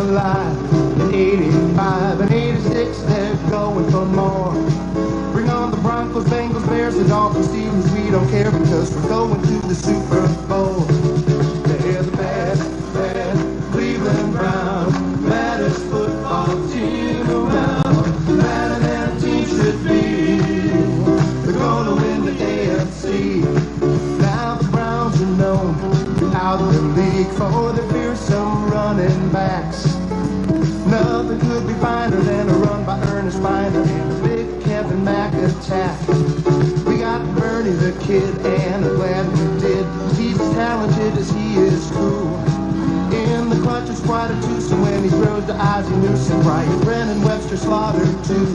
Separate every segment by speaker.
Speaker 1: alive. In 85 and 86, they're going for more. Bring on the Broncos, Bengals, Bears, the Dolphins, Steelers. We don't care because we're going to the Super Bowl. They're the bad Cleveland Browns, baddest football team around. Better than a team should be. They're gonna win the AFC. Now the Browns are known throughout the league for their fearsome running backs. Nothing could be finer than a run by Ernest Miner and a big Kevin Mack attack. We got Bernie the Kid, and I'm glad we did. He's as talented as he is cool. In the clutch is quite a twosome when he throws to Ozzie Newsome. Brian Brennan, Webster Slaughter too.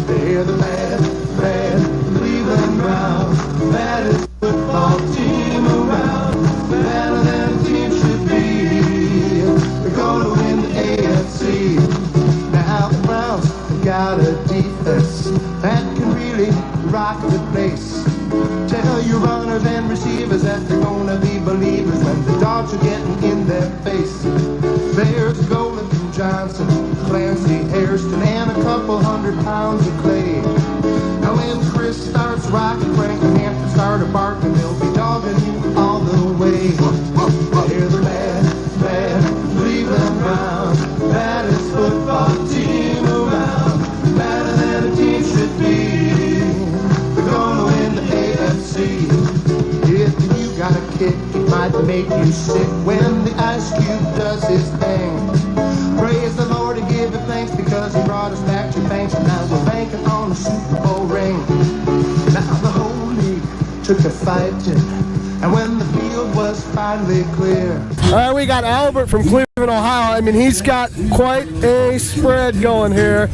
Speaker 1: They're the bad Cleveland Browns, baddest football team around. Better than a team should be. They're gonna win the AFC. Now the Browns have got a defense that can really rock the place. Tell your runners and receivers that they're gonna be believers when the dogs are getting in their face. There's Golden Johnson, Clancy Hairston, and a couple 100 pounds of clay. Now when Chris starts rocking, Frank and Hampton start barking, they'll be dogging you all the way. They're the bad Cleveland Browns, baddest football team around. Better than a team should be. They're gonna win the AFC. If you got a kick, it might make you sick when the Ice Cube does his thing. Praise the Lord and give him thanks because he brought us back to banks, and now we're banking on the Super Bowl ring. Now the whole league took a fight, and when the field was finally clear.
Speaker 2: All right, we got Albert from Cleveland, Ohio. I mean, he's got quite a spread going here.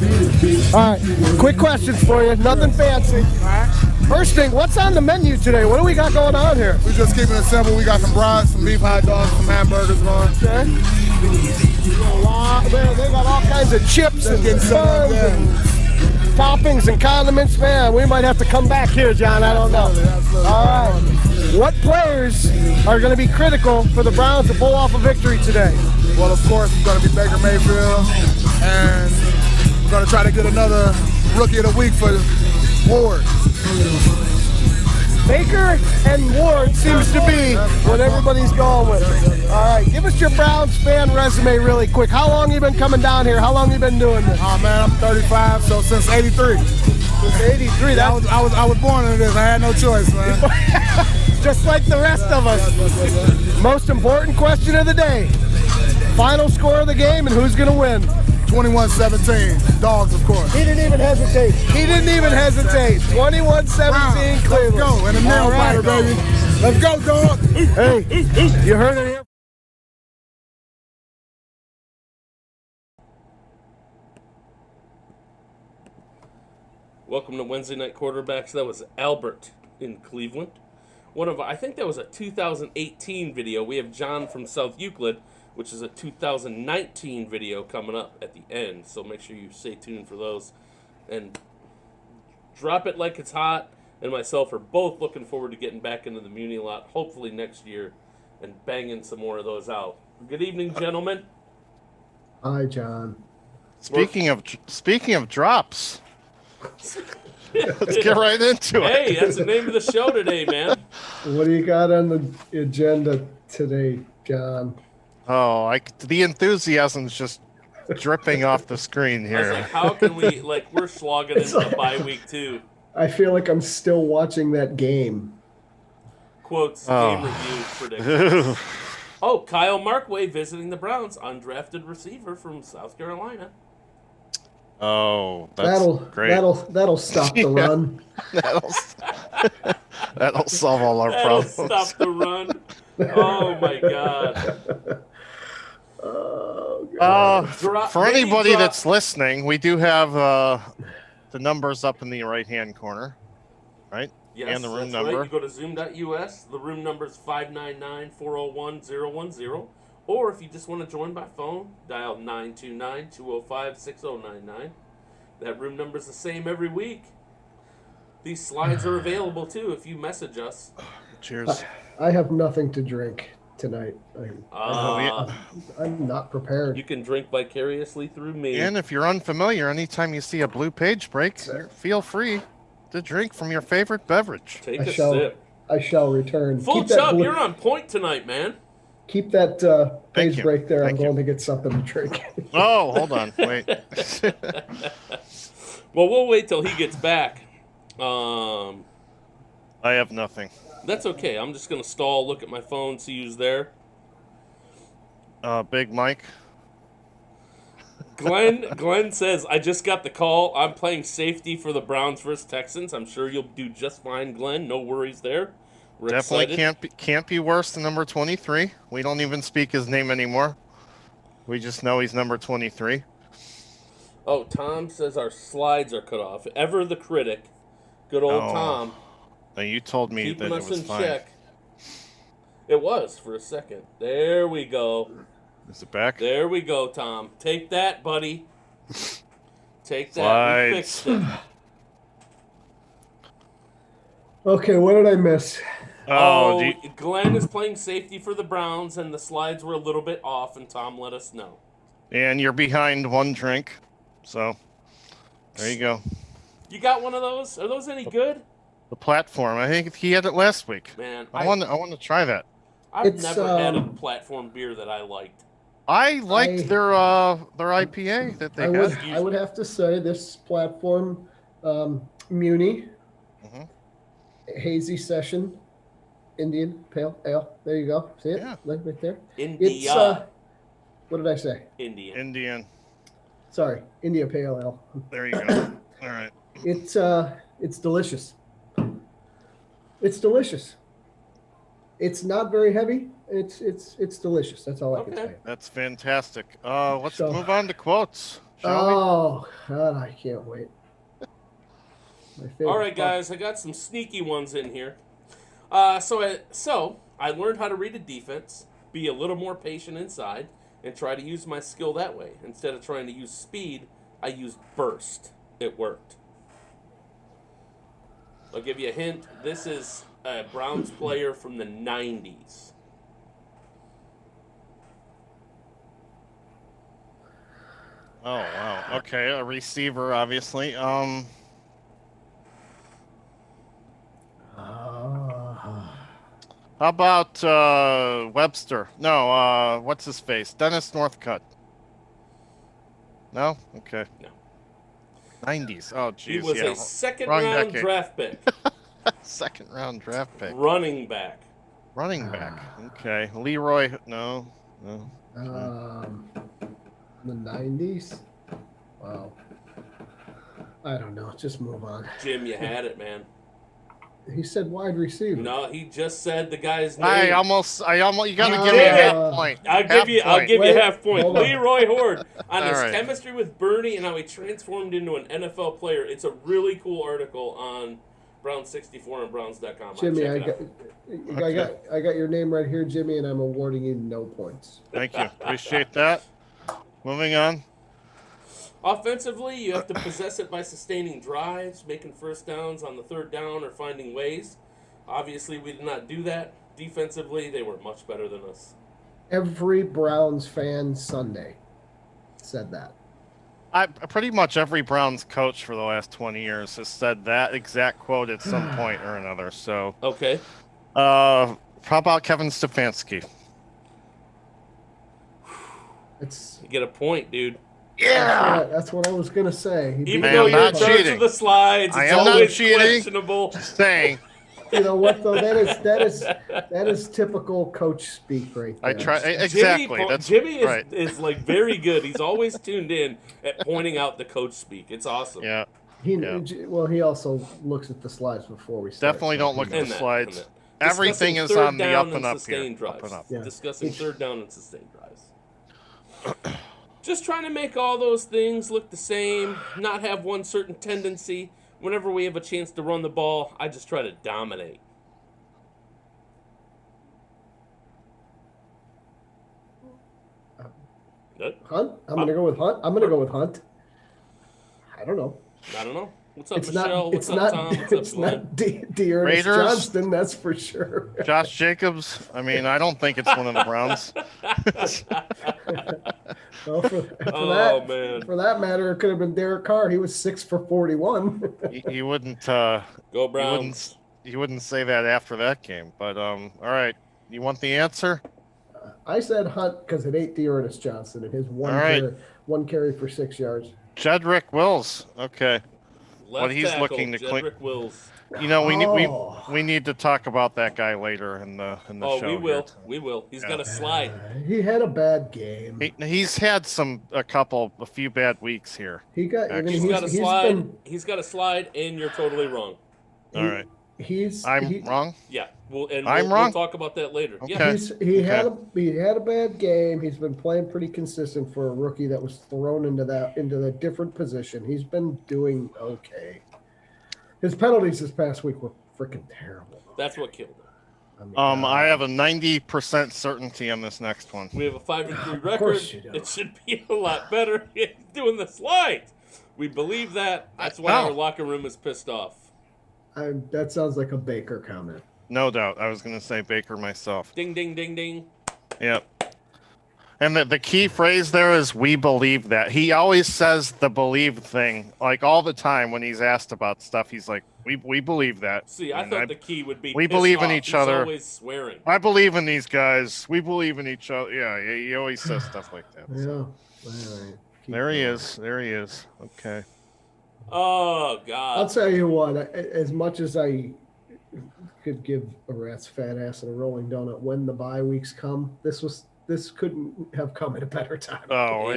Speaker 2: All right, quick questions for you. Nothing fancy. First thing, what's on the menu today? What do we got going on here?
Speaker 3: We're just keeping it simple. We got some brats, some beef hot dogs, some hamburgers going.
Speaker 2: Okay. Man, they got all kinds of chips and buns and toppings and condiments. Man, we might have to come back here, John. I don't know. All right. What players are going to be critical for the Browns to pull off a victory today?
Speaker 3: Well, of course, it's going to be Baker Mayfield, and we're going to try to get another Rookie of the Week for Ward.
Speaker 2: Baker and Ward seems to be what everybody's going with. All right, give us your Browns fan resume really quick. How long you been coming down here? How long you been doing this?
Speaker 3: Oh man, I'm 35, so since '83.
Speaker 2: Since '83,
Speaker 3: I was born into this. I had no choice, man.
Speaker 2: Just like the rest of us. Most important question of the day: final score of the game and who's gonna win?
Speaker 3: 21-17. Dogs, of course.
Speaker 2: He didn't even hesitate. 21-17 Cleveland.
Speaker 3: Let's go. And a nail biter, baby. Let's go, dog.
Speaker 2: Hey, you heard it here.
Speaker 4: Welcome to Wednesday Night Quarterbacks. That was Albert in Cleveland. I think that was a 2018 video. We have John from South Euclid, which is a 2019 video coming up at the end. So make sure you stay tuned for those. And Drop It Like It's Hot and myself are both looking forward to getting back into the Muni lot, hopefully next year, and banging some more of those out. Good evening, gentlemen.
Speaker 2: Hi, John.
Speaker 5: Speaking of drops, let's get right into it.
Speaker 4: Hey, that's the name of the show today, man.
Speaker 2: What do you got on the agenda today, John?
Speaker 5: Oh, the enthusiasm's just dripping off the screen here.
Speaker 4: I was like, how can we, we're slogging into the bye week too.
Speaker 2: I feel like I'm still watching that game.
Speaker 4: Quotes, game review predictions. Oh, Kyle Markway visiting the Browns, undrafted receiver from South Carolina.
Speaker 5: Oh, that's great.
Speaker 2: That'll stop the run.
Speaker 5: That'll solve all our problems.
Speaker 4: That'll stop the run. Oh my God.
Speaker 2: Oh, God.
Speaker 5: For anybody that's listening, we do have the numbers up in the right-hand corner, right?
Speaker 4: Yes,
Speaker 5: and the room
Speaker 4: that's
Speaker 5: number.
Speaker 4: Right. You go to zoom.us. The room number is 599-401-010. Or if you just want to join by phone, dial 929-205-6099. That room number is the same every week. These slides are available too if you message us.
Speaker 5: Cheers.
Speaker 2: I have nothing to drink. tonight. I'm not prepared.
Speaker 4: You can drink vicariously through me.
Speaker 5: And if you're unfamiliar, anytime you see a blue page break, feel free to drink from your favorite beverage.
Speaker 4: Take a sip.
Speaker 2: I shall return.
Speaker 4: Full Chub, you're on point tonight, man.
Speaker 2: Keep that page break there. I'm going to get something to drink.
Speaker 5: Oh, hold on. Wait.
Speaker 4: Well, we'll wait till he gets back.
Speaker 5: I have nothing.
Speaker 4: That's okay. I'm just going to stall, look at my phone, see who's there.
Speaker 5: Big Mike.
Speaker 4: Glenn says, I just got the call. I'm playing safety for the Browns versus Texans. I'm sure you'll do just fine, Glenn. No worries there. We're
Speaker 5: Definitely
Speaker 4: excited.
Speaker 5: can't be worse than number 23. We don't even speak his name anymore. We just know he's number 23.
Speaker 4: Oh, Tom says our slides are cut off. Ever the critic. Good old Tom.
Speaker 5: Now you told me
Speaker 4: Keeping
Speaker 5: that
Speaker 4: us
Speaker 5: it was
Speaker 4: in
Speaker 5: fine.
Speaker 4: check. It was for a second. There we go.
Speaker 5: Is it back?
Speaker 4: There we go, Tom. Take that, buddy. Take that. We fixed it.
Speaker 2: Okay, what did I miss?
Speaker 4: Glenn is playing safety for the Browns, and the slides were a little bit off, and Tom let us know.
Speaker 5: And you're behind one drink, so there you go.
Speaker 4: You got one of those? Are those any good?
Speaker 5: The platform. I think he had it last week.
Speaker 4: Man,
Speaker 5: I want to try that.
Speaker 4: I've never had a platform beer that I liked.
Speaker 5: I liked their IPA that they had.
Speaker 2: I would have to say this platform, Muni, Hazy Session, Indian Pale Ale. There you go. See it?
Speaker 5: Yeah.
Speaker 2: Right there.
Speaker 4: India.
Speaker 2: What did I say?
Speaker 4: Indian.
Speaker 2: Sorry, India Pale Ale.
Speaker 5: There you go. All right.
Speaker 2: It's delicious. It's delicious. It's not very heavy. It's delicious. That's all I can say.
Speaker 5: That's fantastic. Let's move on to quotes, shall we?
Speaker 2: Oh God, I can't wait.
Speaker 4: All right, guys, I got some sneaky ones in here. So I learned how to read a defense, be a little more patient inside, and try to use my skill that way. Instead of trying to use speed, I used burst. It worked. I'll give you a hint. This is a Browns player from the 90s.
Speaker 5: Oh, wow. Okay, a receiver, obviously. How about Webster? No, what's his face? Dennis Northcutt. No? Okay.
Speaker 4: No.
Speaker 5: 90s. Oh, jeez.
Speaker 4: He was a second-round draft pick.
Speaker 5: Second-round draft pick.
Speaker 4: Running back.
Speaker 5: Okay. Leroy. No.
Speaker 2: The 90s? Wow. I don't know. Just move on.
Speaker 4: Jim, you had it, man.
Speaker 2: He said wide receiver.
Speaker 4: No, he just said the guy's name.
Speaker 5: I almost. You got to give me a half point.
Speaker 4: I'll give you half point. Leroy Horde on his
Speaker 5: right.
Speaker 4: chemistry with Bernie and how he transformed into an NFL player. It's a really cool article on Browns64 and Browns.com.
Speaker 2: Jimmy, I got your name right here, Jimmy, and I'm awarding you no points.
Speaker 5: Thank you. Appreciate that. Moving on.
Speaker 4: Offensively, you have to possess it by sustaining drives, making first downs on the third down, or finding ways. Obviously, we did not do that. Defensively, they were much better than us.
Speaker 2: Every Browns fan Sunday said that.
Speaker 5: Pretty much every Browns coach for the last 20 years has said that exact quote at some point or another. So
Speaker 4: okay.
Speaker 5: How about Kevin Stefanski?
Speaker 4: You get a point, dude.
Speaker 5: Yeah,
Speaker 2: that's what I was gonna say.
Speaker 4: Even though you're in charge of the slides, it's always questionable.
Speaker 5: Just saying.
Speaker 2: You know what though? That is typical coach speak right there.
Speaker 5: I try exactly.
Speaker 4: Jimmy is like very good. He's always tuned in at pointing out the coach speak. It's awesome.
Speaker 5: Yeah.
Speaker 2: He also looks at the slides before we start.
Speaker 5: Definitely don't look at the slides. Everything is on the up and up here. Up and up.
Speaker 4: Yeah. Discussing third down and sustained drives. Just trying to make all those things look the same, not have one certain tendency. Whenever we have a chance to run the ball, I just try to dominate.
Speaker 2: Hunt? I'm gonna go with Hunt. I don't know.
Speaker 4: What's up,
Speaker 2: It's
Speaker 4: Michelle?
Speaker 2: not. It's
Speaker 4: What's up,
Speaker 2: not.
Speaker 4: Tom? What's up,
Speaker 2: It's
Speaker 4: Glenn?
Speaker 2: not Dearness
Speaker 5: Raiders.
Speaker 2: Johnston. That's for sure.
Speaker 5: Josh Jacobs. I mean, I don't think it's one of the Browns.
Speaker 2: Well,
Speaker 4: Oh, man.
Speaker 2: for that matter, it could have been Derek Carr. He was 6 for 41.
Speaker 5: He wouldn't.
Speaker 4: Go Browns.
Speaker 5: He wouldn't say that after that game. But all right. You want the answer?
Speaker 2: I said Hunt because it ain't Dearness Johnson and his one carry for 6 yards.
Speaker 5: Jedrick Wills. Okay.
Speaker 4: Left
Speaker 5: What he's
Speaker 4: tackle,
Speaker 5: looking to clean.
Speaker 4: Jedrick Wills.
Speaker 5: You know, we need to talk about that guy later in the
Speaker 4: Oh,
Speaker 5: show.
Speaker 4: we will. We will. He's got a slide.
Speaker 2: He had a bad game.
Speaker 5: He's had a few bad weeks here.
Speaker 2: He got. I mean,
Speaker 4: He's got a slide. He's got a slide, and you're totally wrong.
Speaker 5: All right.
Speaker 2: I'm
Speaker 5: wrong.
Speaker 4: Yeah.
Speaker 5: I'm
Speaker 4: wrong.
Speaker 5: wrong?
Speaker 4: We'll talk about that later.
Speaker 5: Okay.
Speaker 4: Yeah.
Speaker 2: He had a bad game. He's been playing pretty consistent for a rookie that was thrown into the different position. He's been doing okay. His penalties this past week were freaking terrible.
Speaker 4: That's what killed him.
Speaker 5: I have a 90% certainty on this next one.
Speaker 4: We have a 5-3 record.
Speaker 2: course you do.
Speaker 4: It should be a lot better. He's doing the slide. We believe that. That's why our locker room is pissed off.
Speaker 2: That sounds like a Baker comment.
Speaker 5: No doubt. I was going to say Baker myself.
Speaker 4: Ding, ding, ding, ding.
Speaker 5: Yep. And the key phrase there is "we believe that." He always says the "believe" thing, like all the time when he's asked about stuff. He's like, "We believe that."
Speaker 4: See, I thought the key would be
Speaker 5: we
Speaker 4: pissed
Speaker 5: believe in
Speaker 4: off.
Speaker 5: each
Speaker 4: He's
Speaker 5: other.
Speaker 4: always swearing.
Speaker 5: I believe in these guys. We believe in each other. Yeah, he always says stuff like that.
Speaker 2: Yeah.
Speaker 5: So.
Speaker 2: All right.
Speaker 5: There he is. There he is. Okay.
Speaker 4: Oh, God.
Speaker 2: I'll tell you what. As much as I could give a rat's fat ass and a rolling donut when the bye weeks come, this couldn't have come at a better time.
Speaker 5: Oh,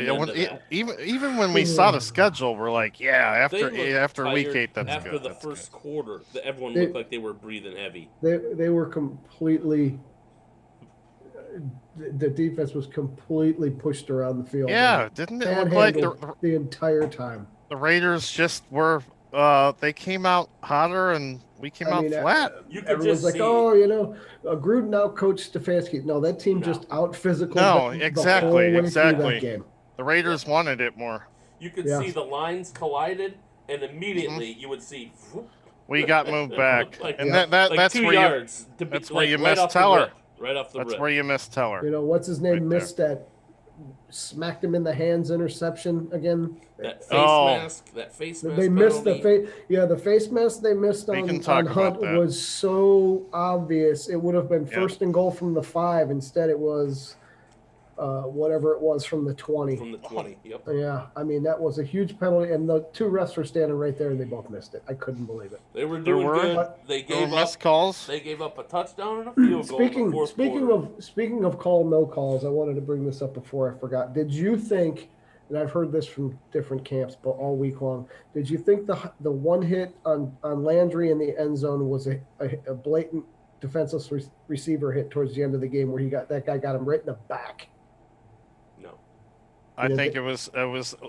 Speaker 5: even when we saw the schedule, we're like, yeah, after week 8, that's
Speaker 4: after
Speaker 5: good.
Speaker 4: the
Speaker 5: That's
Speaker 4: first
Speaker 5: good.
Speaker 4: quarter, everyone looked like they were breathing heavy.
Speaker 2: They were completely. The defense was completely pushed around the field.
Speaker 5: Yeah, didn't it look like
Speaker 2: the entire time?
Speaker 5: The Raiders just were? They came out hotter, and we came out flat.
Speaker 4: You could
Speaker 2: Everyone's
Speaker 4: just
Speaker 2: like,
Speaker 4: see,
Speaker 2: Gruden out coached Stefanski. No, that team just out physical.
Speaker 5: No,
Speaker 2: the
Speaker 5: exactly,
Speaker 2: whole way through
Speaker 5: exactly.
Speaker 2: that game.
Speaker 5: The Raiders wanted it more.
Speaker 4: you could see the lines collided, and immediately you would see. Whoop,
Speaker 5: We got moved back,
Speaker 4: like,
Speaker 5: and
Speaker 4: like
Speaker 5: that's
Speaker 4: 2
Speaker 5: where
Speaker 4: yards.
Speaker 5: that's
Speaker 4: like,
Speaker 5: where you
Speaker 4: right
Speaker 5: missed
Speaker 4: off the
Speaker 5: Teller.
Speaker 4: rip, right off the
Speaker 5: That's
Speaker 4: rip.
Speaker 5: where you missed Teller.
Speaker 2: You know what's his name
Speaker 5: Right
Speaker 2: missed that, smacked him in the hands interception again.
Speaker 4: That face mask.
Speaker 2: They missed the
Speaker 4: penalty.
Speaker 2: face. Yeah, the face mask they missed
Speaker 5: We can
Speaker 2: on
Speaker 5: talk
Speaker 2: Hunt
Speaker 5: about that.
Speaker 2: was so obvious. It would have been first and goal from the 5. Instead, it was whatever it was from the 20.
Speaker 4: From the 20. Yep.
Speaker 2: Yeah, I mean that was a huge penalty, and the 2 refs were standing right there, and they both missed it. I couldn't believe it.
Speaker 4: They were doing good. They gave up
Speaker 5: missed calls.
Speaker 4: They gave up a touchdown and a field goal. in the fourth quarter.
Speaker 2: Speaking of call no calls, I wanted to bring this up before I forgot. Did you think? And I've heard this from different camps, but all week long. Did you think the one hit on Landry in the end zone was a blatant defenseless receiver hit towards the end of the game where that guy got him right in the back?
Speaker 4: No.
Speaker 5: I think it was a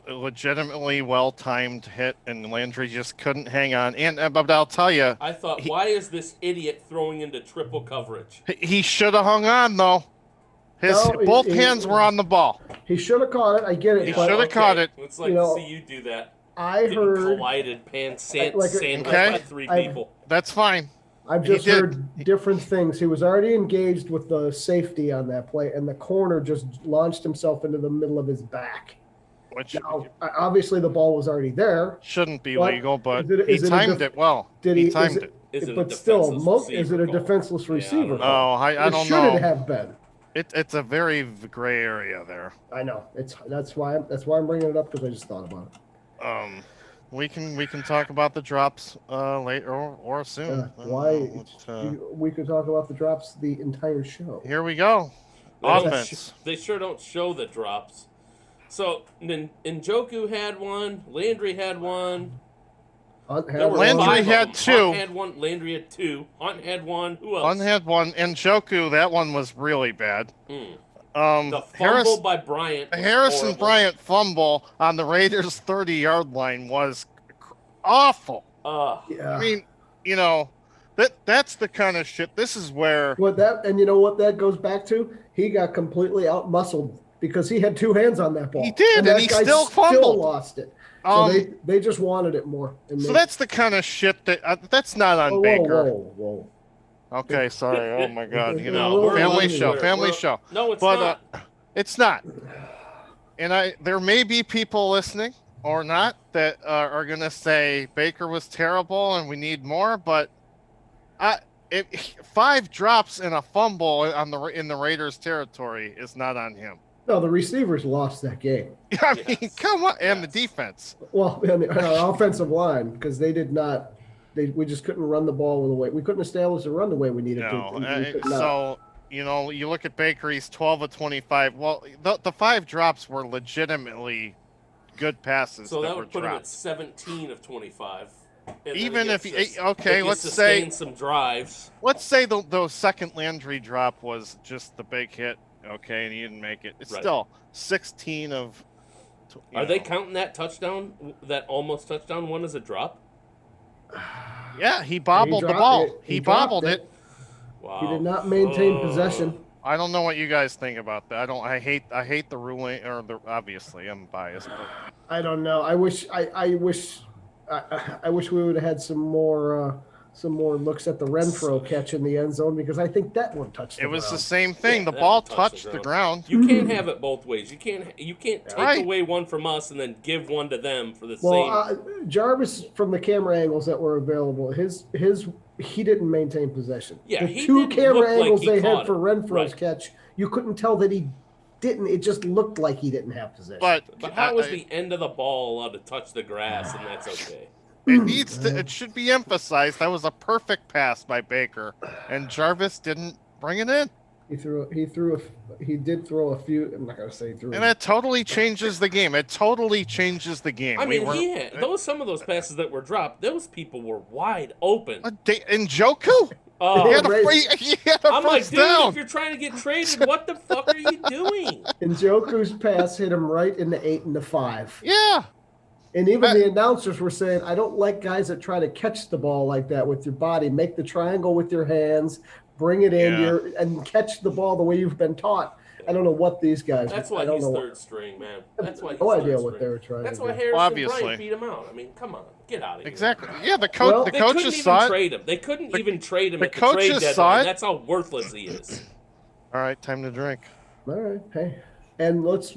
Speaker 5: legitimately well-timed hit, and Landry just couldn't hang on. But I'll tell you,
Speaker 4: I thought, why is this idiot throwing into triple coverage?
Speaker 5: he should have hung on though. Both hands were on the ball.
Speaker 2: He should have caught it. I get it.
Speaker 5: He should have caught it.
Speaker 4: It's like to see you do that.
Speaker 2: I
Speaker 4: Getting
Speaker 2: heard
Speaker 4: collided, sandwiched
Speaker 5: Okay.
Speaker 4: by 3 people.
Speaker 5: That's fine.
Speaker 2: I've just heard different things. He was already engaged with the safety on that play, and the corner just launched himself into the middle of his back.
Speaker 5: Which
Speaker 2: Now, obviously, the ball was already there.
Speaker 5: shouldn't be
Speaker 2: But
Speaker 5: legal, but
Speaker 2: is
Speaker 5: he
Speaker 2: it
Speaker 5: timed it well. He timed it.
Speaker 4: Is it a
Speaker 2: But still,
Speaker 4: defenseless
Speaker 2: is it a
Speaker 4: receiver
Speaker 2: defenseless
Speaker 4: call?
Speaker 2: receiver?
Speaker 4: Yeah,
Speaker 5: Oh, I don't
Speaker 2: Should
Speaker 5: know.
Speaker 2: it have been?
Speaker 5: It's a very gray area there.
Speaker 2: I know. That's why I'm bringing it up, because I just thought about it.
Speaker 5: We can talk about the drops later or soon. I don't know.
Speaker 2: We could talk about the drops the entire show.
Speaker 5: Here we go. Offense.
Speaker 4: They sure don't show the drops. So Njoku had one. Landry had one.
Speaker 2: Hunt
Speaker 4: There were
Speaker 5: Landry
Speaker 4: 5 of
Speaker 5: had
Speaker 4: them.
Speaker 5: 2.
Speaker 4: Hunt had one. Landry had 2. Hunt had one. Who else?
Speaker 5: One had one, and Joku, that one was really bad.
Speaker 4: The fumble by Bryant. was
Speaker 5: Harrison
Speaker 4: horrible.
Speaker 5: Bryant fumble on the Raiders' 30-yard line was awful.
Speaker 2: Yeah.
Speaker 5: I mean, that's the kind of shit. This is where
Speaker 2: And you know what that goes back to? He got completely out-muscled because he had 2 hands on that ball.
Speaker 5: He did, and
Speaker 2: that
Speaker 5: he
Speaker 2: guy
Speaker 5: still fumbled.
Speaker 2: lost it. So they just wanted it more. And
Speaker 5: So that's the kind of shit that's not on Baker.
Speaker 2: Whoa.
Speaker 5: Okay, sorry. Oh my God. You
Speaker 2: No,
Speaker 5: know,
Speaker 2: we're
Speaker 5: family
Speaker 2: listening.
Speaker 5: show.
Speaker 4: No, it's
Speaker 5: But
Speaker 4: not.
Speaker 5: it's not. And there may be people listening or not that are gonna say Baker was terrible and we need more. But 5 drops and a fumble in the Raiders' territory is not on him.
Speaker 2: No, the receivers lost that game.
Speaker 5: I mean, come on, and the defense.
Speaker 2: Well, and our offensive line, because they did not. We just couldn't run the ball the way we couldn't establish the run the way we needed to.
Speaker 5: So you know, you look at Baker, he's 12 of 25. Well, the 5 drops were legitimately good passes.
Speaker 4: So that
Speaker 5: were
Speaker 4: would put
Speaker 5: dropped.
Speaker 4: him at 17 of 25.
Speaker 5: Even if
Speaker 4: let's say some drives.
Speaker 5: Let's say the second Landry drop was just the big hit. Okay, and he didn't make it. It's still 16 of.
Speaker 4: Are they counting that touchdown, that almost touchdown one, as a drop?
Speaker 5: Yeah, he bobbled the ball. He bobbled it.
Speaker 4: Wow.
Speaker 2: He did not maintain possession.
Speaker 5: I don't know what you guys think about that. I hate the ruling, obviously I'm biased. But.
Speaker 2: I don't know. I wish we would have had some more looks at the Renfro catch in the end zone, because I think that one touched the ground.
Speaker 5: It was the same thing. The ball touched the ground.
Speaker 4: You can't have it both ways. You can't take away one from us and then give one to them for the same.
Speaker 2: Jarvis, from the camera angles that were available, he didn't maintain possession.
Speaker 4: Yeah,
Speaker 2: the 2 camera angles they had for Renfro's catch, you couldn't tell that he didn't. It just looked like he didn't have possession.
Speaker 5: But
Speaker 4: how was the end of the ball allowed to touch the grass, and that's okay?
Speaker 5: It should be emphasized that was a perfect pass by Baker, and Jarvis didn't bring it in.
Speaker 2: He did throw a few. I'm not gonna say through.
Speaker 5: And that totally changes the game. It totally changes the game.
Speaker 4: I mean, some of those passes that were dropped, those people were wide open.
Speaker 5: Njoku?
Speaker 4: Oh,
Speaker 5: he had a
Speaker 4: I'm like,
Speaker 5: first
Speaker 4: dude,
Speaker 5: down.
Speaker 4: if you're trying to get traded, what the fuck are you doing?
Speaker 2: Njoku's pass hit him right in the 8 and the 5.
Speaker 5: Yeah.
Speaker 2: And even the announcers were saying, I don't like guys that try to catch the ball like that with your body. Make the triangle with your hands, bring it in and catch the ball the way you've been taught. I don't know what these guys.
Speaker 4: That's why he's third string, man. That's why he's
Speaker 2: no idea what they were trying.
Speaker 4: That's
Speaker 2: to
Speaker 4: why
Speaker 2: do.
Speaker 4: Harrison Bryant beat him out. I mean, come on, get out of here.
Speaker 5: Exactly. Yeah, the coaches saw it.
Speaker 4: Trade him. They couldn't even trade him at the trade deadline. That's how worthless he is.
Speaker 5: All right, time to drink.
Speaker 2: All right, hey, and let's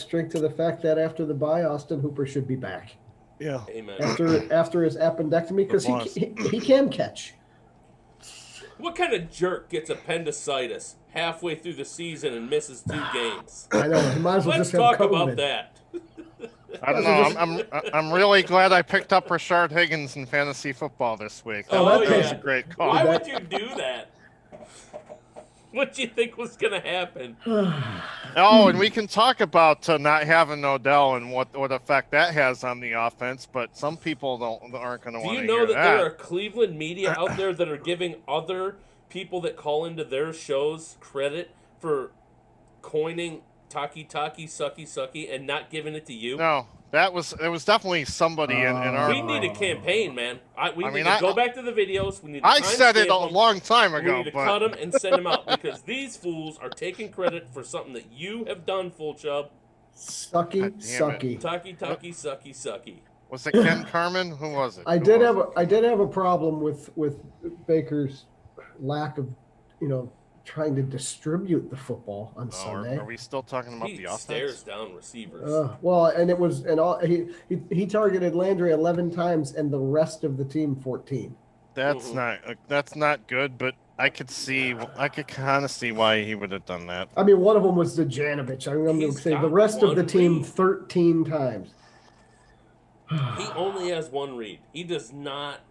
Speaker 2: drink to the fact that after the bye, Austin Hooper should be back.
Speaker 5: Yeah.
Speaker 4: Amen.
Speaker 2: After his appendectomy, because he can catch.
Speaker 4: What kind of jerk gets appendicitis halfway through the season and misses 2 games?
Speaker 2: I know. He might as well
Speaker 4: Let's
Speaker 2: just have
Speaker 4: talk
Speaker 2: COVID.
Speaker 4: about that.
Speaker 5: I don't know. I'm really glad I picked up Rashard Higgins in fantasy football this week. That was a great call.
Speaker 4: Why would you do that? What do you think was going to happen?
Speaker 5: Oh, and we can talk about not having Odell and what effect that has on the offense, but some people aren't going to want to hear that.
Speaker 4: Do you know that there are Cleveland media out there that are giving other people that call into their shows credit for coining Taki Taki Sucky Sucky and not giving it to you?
Speaker 5: No. It was definitely somebody in our.
Speaker 4: We need a campaign, man. We need to go back to the videos. We need. To
Speaker 5: I said it a long time ago.
Speaker 4: We need to cut them and send them out because these fools are taking credit for something that you have done, Full Chub.
Speaker 2: Sucky.
Speaker 4: Taki Taki Sucky Sucky.
Speaker 5: Was it Ken Carmen? Who was it?
Speaker 2: I did have a problem with Baker's lack of, trying to distribute the football on Sunday.
Speaker 5: Are we still talking about the offense?
Speaker 4: He stares down receivers.
Speaker 2: He targeted Landry 11 times and the rest of the team 14.
Speaker 5: That's not good, but I could kind of see why he would have done that.
Speaker 2: I mean, one of them was Dejanovic. I'm going to say the rest of the team 13 times.
Speaker 4: He only has one read. He does not.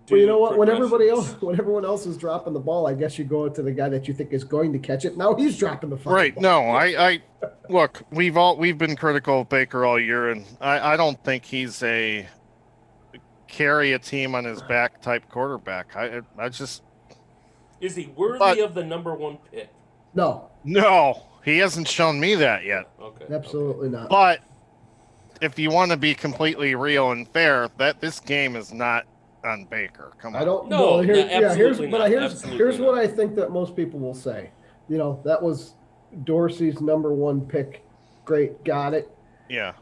Speaker 2: Well, you know what? When everyone else is dropping the ball, I guess you go to the guy that you think is going to catch it. Now he's dropping the fucking ball.
Speaker 5: No, I look. We've been critical of Baker all year, and I don't think he's a carry a team on his back type quarterback.
Speaker 4: Is he worthy of the number 1 pick?
Speaker 2: No,
Speaker 5: he hasn't shown me that yet.
Speaker 4: Okay,
Speaker 2: absolutely not.
Speaker 5: But if you want to be completely real and fair, that this game is not on Baker. Come on.
Speaker 2: I don't
Speaker 4: know.
Speaker 2: Here's what I think that most people will say. That was Dorsey's number 1 pick. Great, got it.
Speaker 5: Yeah.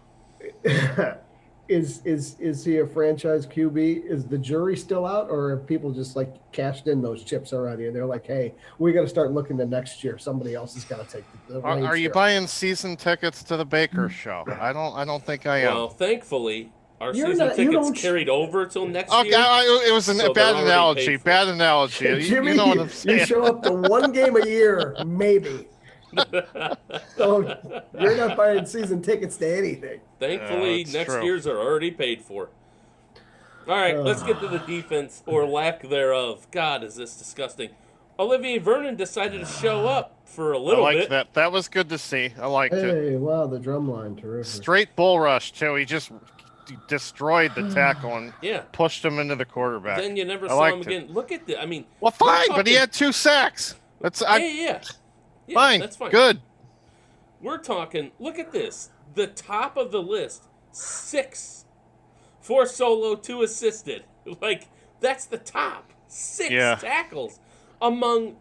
Speaker 2: Is he a franchise QB? Is the jury still out, or have people just like cashed in those chips already? And they're like, "Hey, we got to start looking to next year. Somebody else has got to take the reins
Speaker 5: Are you
Speaker 2: here."
Speaker 5: buying season tickets to the Baker show? I don't think I am.
Speaker 4: Well, thankfully, our
Speaker 2: You're
Speaker 4: season
Speaker 2: not- you
Speaker 4: tickets
Speaker 2: don't-
Speaker 4: carried over till next
Speaker 5: Okay,
Speaker 4: year.
Speaker 5: it was a
Speaker 4: So
Speaker 5: bad
Speaker 4: they're already
Speaker 5: analogy.
Speaker 4: paid for.
Speaker 5: Bad analogy.
Speaker 2: Jimmy,
Speaker 5: you know what I'm saying?
Speaker 2: you show up to one game a year, maybe. So you're not buying season tickets to anything.
Speaker 4: Thankfully,
Speaker 5: that's
Speaker 4: next
Speaker 5: true.
Speaker 4: year's are already paid for. All right, let's get to the defense, or lack thereof. God, is this disgusting. Olivier Vernon decided to show up for a
Speaker 5: I
Speaker 4: little
Speaker 5: liked
Speaker 4: bit.
Speaker 5: that. That was good to see. I liked it.
Speaker 2: Hey, wow, the drum line, terrific.
Speaker 5: Straight bull rush, too. He just destroyed the tackle and
Speaker 4: Yeah.
Speaker 5: pushed him into the quarterback.
Speaker 4: Then you never
Speaker 5: I
Speaker 4: saw
Speaker 5: liked
Speaker 4: him
Speaker 5: it.
Speaker 4: again. Look at the. I mean,
Speaker 5: Well,
Speaker 4: we're
Speaker 5: fine, but he
Speaker 4: talking-
Speaker 5: had 2 sacks. That's
Speaker 4: Yeah,
Speaker 5: fine.
Speaker 4: That's fine.
Speaker 5: Good.
Speaker 4: We're talking. Look at this. The top of the list: 6, 4 solo, 2 assisted. Like that's the top 6
Speaker 5: Yeah.
Speaker 4: tackles among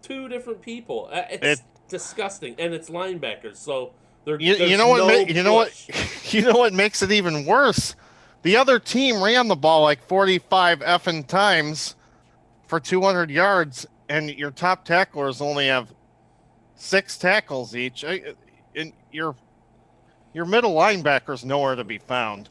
Speaker 4: 2 different people. It's disgusting, and it's linebackers. So they're
Speaker 5: You know what?
Speaker 4: No
Speaker 5: You know what?
Speaker 4: push.
Speaker 5: You know what makes it even worse? The other team ran the ball like 45 effing times for 200 yards, and your top tacklers only have 6 tackles each. And your middle linebacker's nowhere to be found.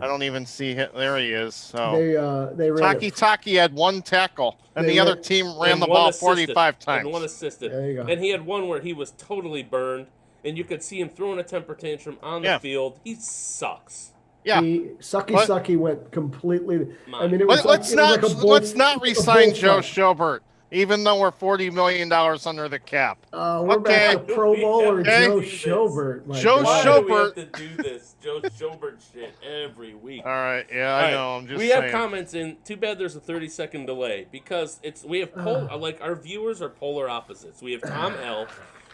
Speaker 5: I don't even see him. There he is. So
Speaker 2: They ran
Speaker 5: Taki had 1 tackle, and
Speaker 2: They
Speaker 5: the other
Speaker 2: ran-
Speaker 5: team ran
Speaker 4: And
Speaker 5: the
Speaker 4: one
Speaker 5: ball
Speaker 4: assisted,
Speaker 5: 45 times.
Speaker 4: And 1 assisted.
Speaker 2: There you go.
Speaker 4: And he had one where he was totally burned, and you could see him throwing a temper tantrum on the
Speaker 5: Yeah.
Speaker 4: field. He sucks.
Speaker 5: Yeah.
Speaker 2: Sucky went completely. I mean, it was
Speaker 5: Let's
Speaker 2: like
Speaker 5: not
Speaker 2: a bull-
Speaker 5: let's not
Speaker 2: a
Speaker 5: resign Joe
Speaker 2: bullfight.
Speaker 5: Schobert, even though we're $40 million under the cap.
Speaker 2: We're back to Pro Bowler
Speaker 4: Okay.
Speaker 2: Joe
Speaker 4: Okay.
Speaker 2: Schobert. My
Speaker 5: Joe
Speaker 2: God.
Speaker 4: Why do we
Speaker 5: Schobert-
Speaker 4: have to do this Joe Schobert shit every week?
Speaker 5: All right, yeah,
Speaker 4: All
Speaker 5: I
Speaker 4: right,
Speaker 5: know. I'm just
Speaker 4: we
Speaker 5: saying.
Speaker 4: have comments in. Too bad there's a 30-second delay because we have like our viewers are polar opposites. We have Tom L,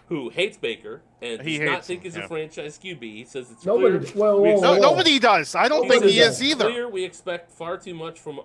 Speaker 4: who hates Baker and
Speaker 5: He
Speaker 4: does not
Speaker 5: hates
Speaker 4: think
Speaker 5: him,
Speaker 4: he's
Speaker 5: yeah.
Speaker 4: a franchise QB. He says it's
Speaker 2: Nobody-
Speaker 4: clear.
Speaker 2: whoa,
Speaker 4: we
Speaker 2: whoa,
Speaker 4: expect-
Speaker 2: whoa.
Speaker 5: Nobody does. I don't think
Speaker 2: Nobody
Speaker 5: he
Speaker 2: does.
Speaker 5: is either.
Speaker 4: Clear we expect far too much from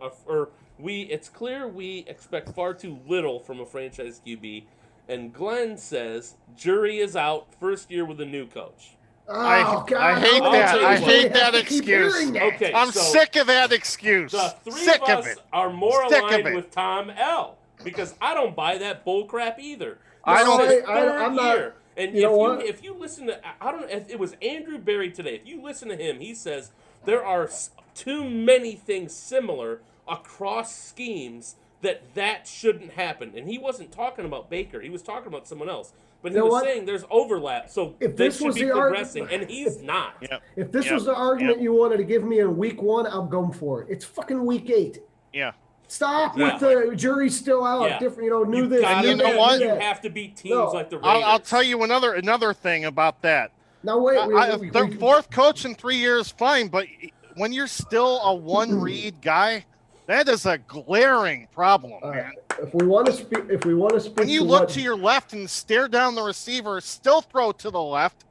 Speaker 4: it's clear we expect far too little from a franchise QB. And Glenn says jury is out, first year with a new coach.
Speaker 2: Oh, God,
Speaker 5: I hate
Speaker 2: how
Speaker 5: that.
Speaker 2: many
Speaker 5: I
Speaker 2: times do we
Speaker 5: hate
Speaker 2: have
Speaker 5: that
Speaker 2: to keep
Speaker 5: excuse.
Speaker 2: hearing that?
Speaker 4: Okay,
Speaker 5: I'm
Speaker 4: so
Speaker 5: sick of that excuse.
Speaker 4: the 3
Speaker 5: Sick
Speaker 4: of us
Speaker 5: it.
Speaker 4: are more
Speaker 5: Sick of
Speaker 4: aligned
Speaker 5: it.
Speaker 4: with Tom L. Because I don't buy that bull crap either.
Speaker 5: I
Speaker 4: This
Speaker 5: don't-
Speaker 4: is his
Speaker 2: I-
Speaker 4: third
Speaker 2: I'm not-
Speaker 4: year. And
Speaker 2: you know what?
Speaker 4: if you listen to, I don't know, if it was Andrew Berry today. If you listen to him, he says there are too many things similar across schemes that shouldn't happen. And he wasn't talking about Baker. He was talking about someone else. But he
Speaker 2: You know
Speaker 4: was
Speaker 2: what?
Speaker 4: saying there's overlap, so
Speaker 2: If
Speaker 4: they
Speaker 2: this
Speaker 4: should
Speaker 2: was
Speaker 4: be
Speaker 2: the
Speaker 4: progressing, and he's not.
Speaker 5: Yep.
Speaker 2: If this
Speaker 5: Yep.
Speaker 2: was the argument
Speaker 5: Yep.
Speaker 2: you wanted to give me in week 1, I'm going for it. It's fucking week 8.
Speaker 5: Yeah.
Speaker 2: Stop
Speaker 4: Yeah.
Speaker 2: with the jury's still out.
Speaker 4: Yeah.
Speaker 2: Different, knew
Speaker 4: You
Speaker 2: this.
Speaker 4: gotta
Speaker 5: you know
Speaker 4: beat-
Speaker 5: what?
Speaker 4: You have to beat teams
Speaker 2: No.
Speaker 4: like the Raiders.
Speaker 5: I'll tell you another thing about that.
Speaker 2: Now wait,
Speaker 5: The fourth coach in 3 years, fine, but when you're still a one-read guy, that is a glaring problem, man.
Speaker 2: if we want to speak,
Speaker 5: When you
Speaker 2: to
Speaker 5: look
Speaker 2: what,
Speaker 5: to your left and stare down the receiver, still throw to the left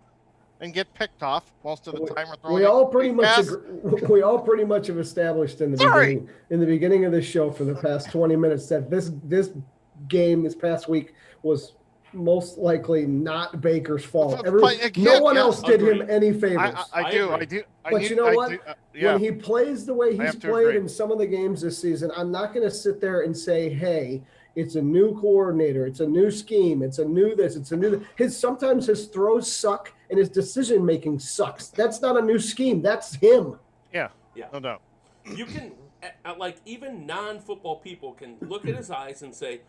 Speaker 5: and get picked off most of the time. We're throwing
Speaker 2: we
Speaker 5: a
Speaker 2: all pretty
Speaker 5: quick
Speaker 2: much
Speaker 5: pass.
Speaker 2: we all pretty much have established in the beginning of this show for the past 20 minutes that this game this past week was most likely not Baker's fault.
Speaker 5: But again,
Speaker 2: no one
Speaker 5: yeah,
Speaker 2: else did him
Speaker 4: agreed.
Speaker 2: any favors.
Speaker 5: I do.
Speaker 2: But you know what?
Speaker 5: Yeah.
Speaker 2: When he plays the way he's
Speaker 5: have to
Speaker 2: played
Speaker 5: agree.
Speaker 2: in some of the games this season, I'm not going to sit there and say, hey, it's a new coordinator, it's a new scheme, it's a new this, it's a new sometimes his throws suck and his decision making sucks. That's not a new scheme. That's him.
Speaker 5: Yeah.
Speaker 4: Yeah.
Speaker 5: No doubt.
Speaker 4: You can, like, even non-football people can look at his eyes and say,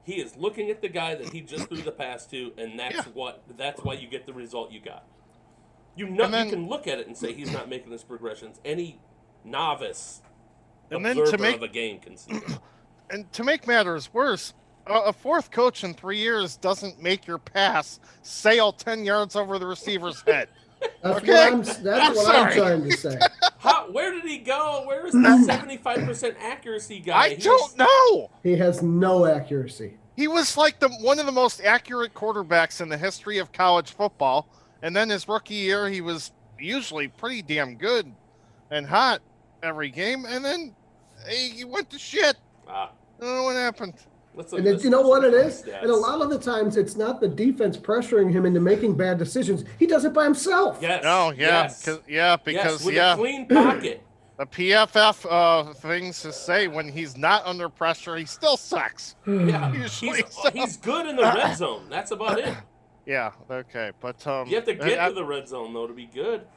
Speaker 4: he is looking at the guy that he just threw the pass to, and that's why you get the result you got. You can look at it and say he's not making his progressions. Any novice
Speaker 5: And then
Speaker 4: observer of a game can see it.
Speaker 5: And to make matters worse, a fourth coach in 3 years doesn't make your pass sail 10 yards over the receiver's head.
Speaker 2: That's
Speaker 5: Okay.
Speaker 2: what I'm trying to say.
Speaker 4: Where did he go? Where is the 75% accuracy guy?
Speaker 5: I don't know.
Speaker 2: He has no accuracy.
Speaker 5: He was like one of the most accurate quarterbacks in the history of college football. And then his rookie year, he was usually pretty damn good and hot every game. And then he went to shit. I don't know what happened.
Speaker 2: And then, you know what it is? And a lot of the times it's not the defense pressuring him into making bad decisions. He does it by himself.
Speaker 4: Yes.
Speaker 5: Oh, yeah.
Speaker 4: Yes.
Speaker 5: Because
Speaker 4: with a clean pocket.
Speaker 5: The PFF things to say when he's not under pressure, he still sucks.
Speaker 4: Yeah, he's good in the red zone. That's about it.
Speaker 5: Yeah, okay, but
Speaker 4: you have to get to the red zone though to be good.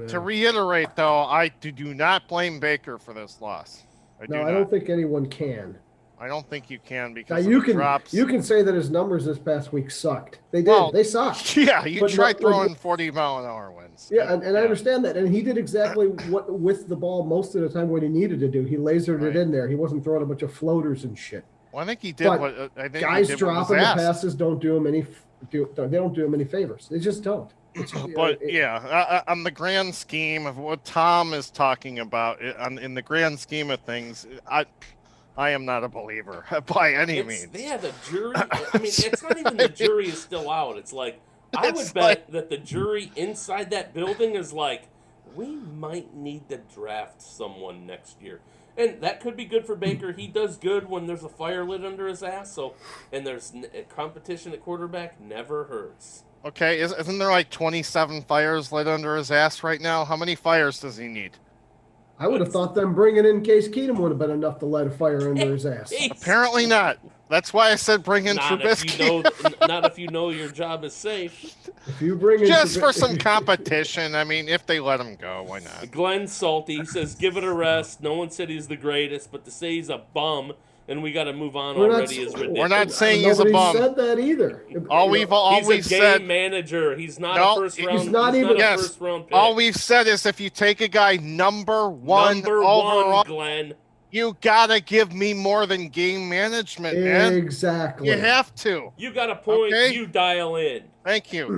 Speaker 5: To reiterate, though, I do not blame Baker for this loss. I
Speaker 2: don't think anyone can.
Speaker 5: I don't think you can because
Speaker 2: now
Speaker 5: drops.
Speaker 2: You can say that his numbers this past week sucked. They did. They sucked.
Speaker 5: Yeah, you tried throwing 40-mile-an-hour winds.
Speaker 2: Yeah, and I understand that. And he did exactly what with the ball most of the time what he needed to do. He lasered it in there. He wasn't throwing a bunch of floaters and shit.
Speaker 5: Well, I think he did
Speaker 2: guys dropping the passes don't do him any. They don't do him any favors. They just don't.
Speaker 5: On the grand scheme of what Tom is talking about, in the grand scheme of things, I am not a believer by any means.
Speaker 4: Yeah, the jury. I mean, it's not even the jury is still out. It's like I would bet that the jury inside that building is like, we might need to draft someone next year, and that could be good for Baker. He does good when there's a fire lit under his ass. So, and there's competition at quarterback never hurts.
Speaker 5: Okay, isn't there like 27 fires lit under his ass right now? How many fires does he need?
Speaker 2: I would have thought them bringing in Case Keenum would have been enough to light a fire under his ass.
Speaker 5: Apparently not. That's why I said bring in Trubisky.
Speaker 4: Not if you know your job is safe.
Speaker 2: If you bring in
Speaker 5: just for some competition. I mean, if they let him go, why not?
Speaker 4: Glenn's salty. He says, give it a rest. No one said he's the greatest, but to say he's a bum and we got to move on already is ridiculous.
Speaker 5: We're not saying he's a bum.
Speaker 2: Nobody said that either.
Speaker 4: He's a game manager. He's not a first round.
Speaker 2: He's not even
Speaker 4: a first round pick.
Speaker 5: All we've said is if you take a guy number one overall,
Speaker 4: Glenn,
Speaker 5: you gotta give me more than game management, man.
Speaker 2: Exactly.
Speaker 5: You have to.
Speaker 4: You got a point. Okay? You dial in.
Speaker 5: Thank you.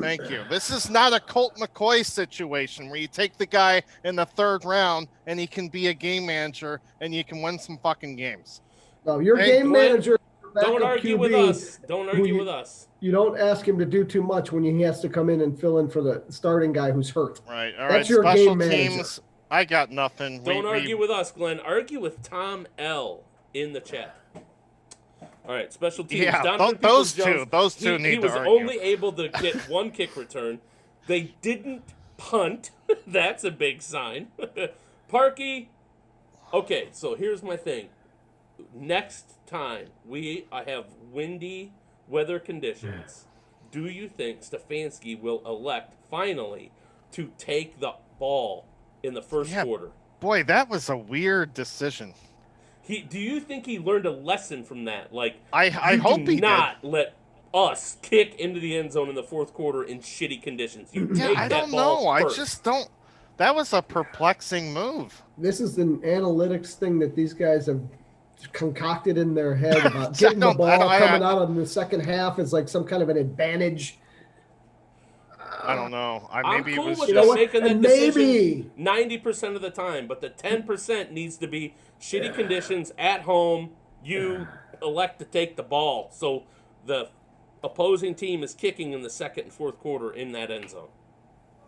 Speaker 5: This is not a Colt McCoy situation where you take the guy in the third round and he can be a game manager and you can win some fucking games.
Speaker 2: No, your game manager.
Speaker 4: Don't argue with us. Don't argue with us.
Speaker 2: You don't ask him to do too much when he has to come in and fill in for the starting guy who's hurt.
Speaker 5: Right. All
Speaker 2: That's
Speaker 5: right.
Speaker 2: your
Speaker 5: Special
Speaker 2: game manager.
Speaker 5: teams. I got nothing.
Speaker 4: Don't argue with us, Glenn. Argue with Tom L. in the chat. All right, special teams.
Speaker 5: Yeah, those two need to argue.
Speaker 4: He was only able to get one kick return. They didn't punt. That's a big sign. Parkey. Okay, so here's my thing. Next time I have windy weather conditions, do you think Stefanski will elect finally to take the ball in the first quarter?
Speaker 5: Boy, that was a weird decision.
Speaker 4: Do you think he learned a lesson from that? Like,
Speaker 5: I hope he did.
Speaker 4: Not let us kick into the end zone in the fourth quarter in shitty conditions.
Speaker 5: I don't know. I just don't. That was a perplexing move.
Speaker 2: This is an analytics thing that these guys have concocted in their head about getting the ball coming out in the second half is like some kind of an advantage.
Speaker 5: I don't know.
Speaker 4: I'm cool with them making that decision 90% of the time, but the 10% needs to be shitty conditions at home. You elect to take the ball, so the opposing team is kicking in the second and fourth quarter in that end zone.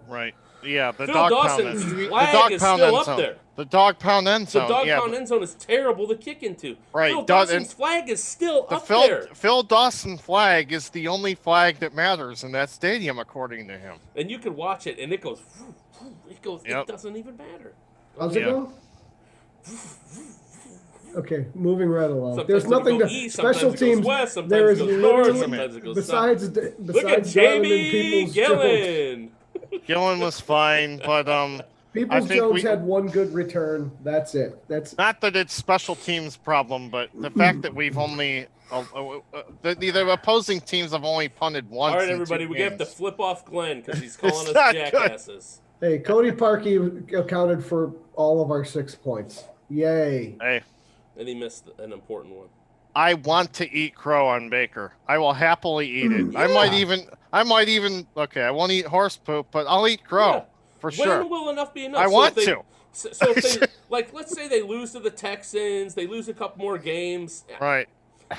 Speaker 5: Right. Yeah, the
Speaker 4: Phil
Speaker 5: dog
Speaker 4: Dawson's
Speaker 5: pound
Speaker 4: flag is still up there.
Speaker 5: The dog pound end zone.
Speaker 4: The dog pound end zone is terrible to kick into.
Speaker 5: Right.
Speaker 4: Phil Dawson's flag is still up there.
Speaker 5: Phil Dawson flag is the only flag that matters in that stadium, according to him.
Speaker 4: And you can watch it, and it goes. It doesn't even matter.
Speaker 2: How's it go? Okay, moving right along.
Speaker 4: Sometimes
Speaker 2: there's nothing to
Speaker 4: east,
Speaker 2: special teams.
Speaker 4: West, sometimes
Speaker 2: there is
Speaker 4: north, sometimes it goes
Speaker 2: besides
Speaker 4: south.
Speaker 2: Look at
Speaker 4: Jamie Gillen.
Speaker 5: Gillen was fine, but
Speaker 2: Peoples Jones had one good return. That's it. That's
Speaker 5: not that it's special teams problem, but the fact that we've only the opposing teams have only punted once.
Speaker 4: All right, everybody, we have to flip off Glenn because he's calling us jackasses.
Speaker 2: Hey, Cody Parkey accounted for all of our 6 points. Yay!
Speaker 5: Hey,
Speaker 4: and he missed an important one.
Speaker 5: I want to eat crow on Baker. I will happily eat it. Yeah. I might even. Okay, I won't eat horse poop, but I'll eat crow for sure.
Speaker 4: When will enough be enough?
Speaker 5: I want to.
Speaker 4: So if they, let's say they lose to the Texans, they lose a couple more games.
Speaker 5: Right.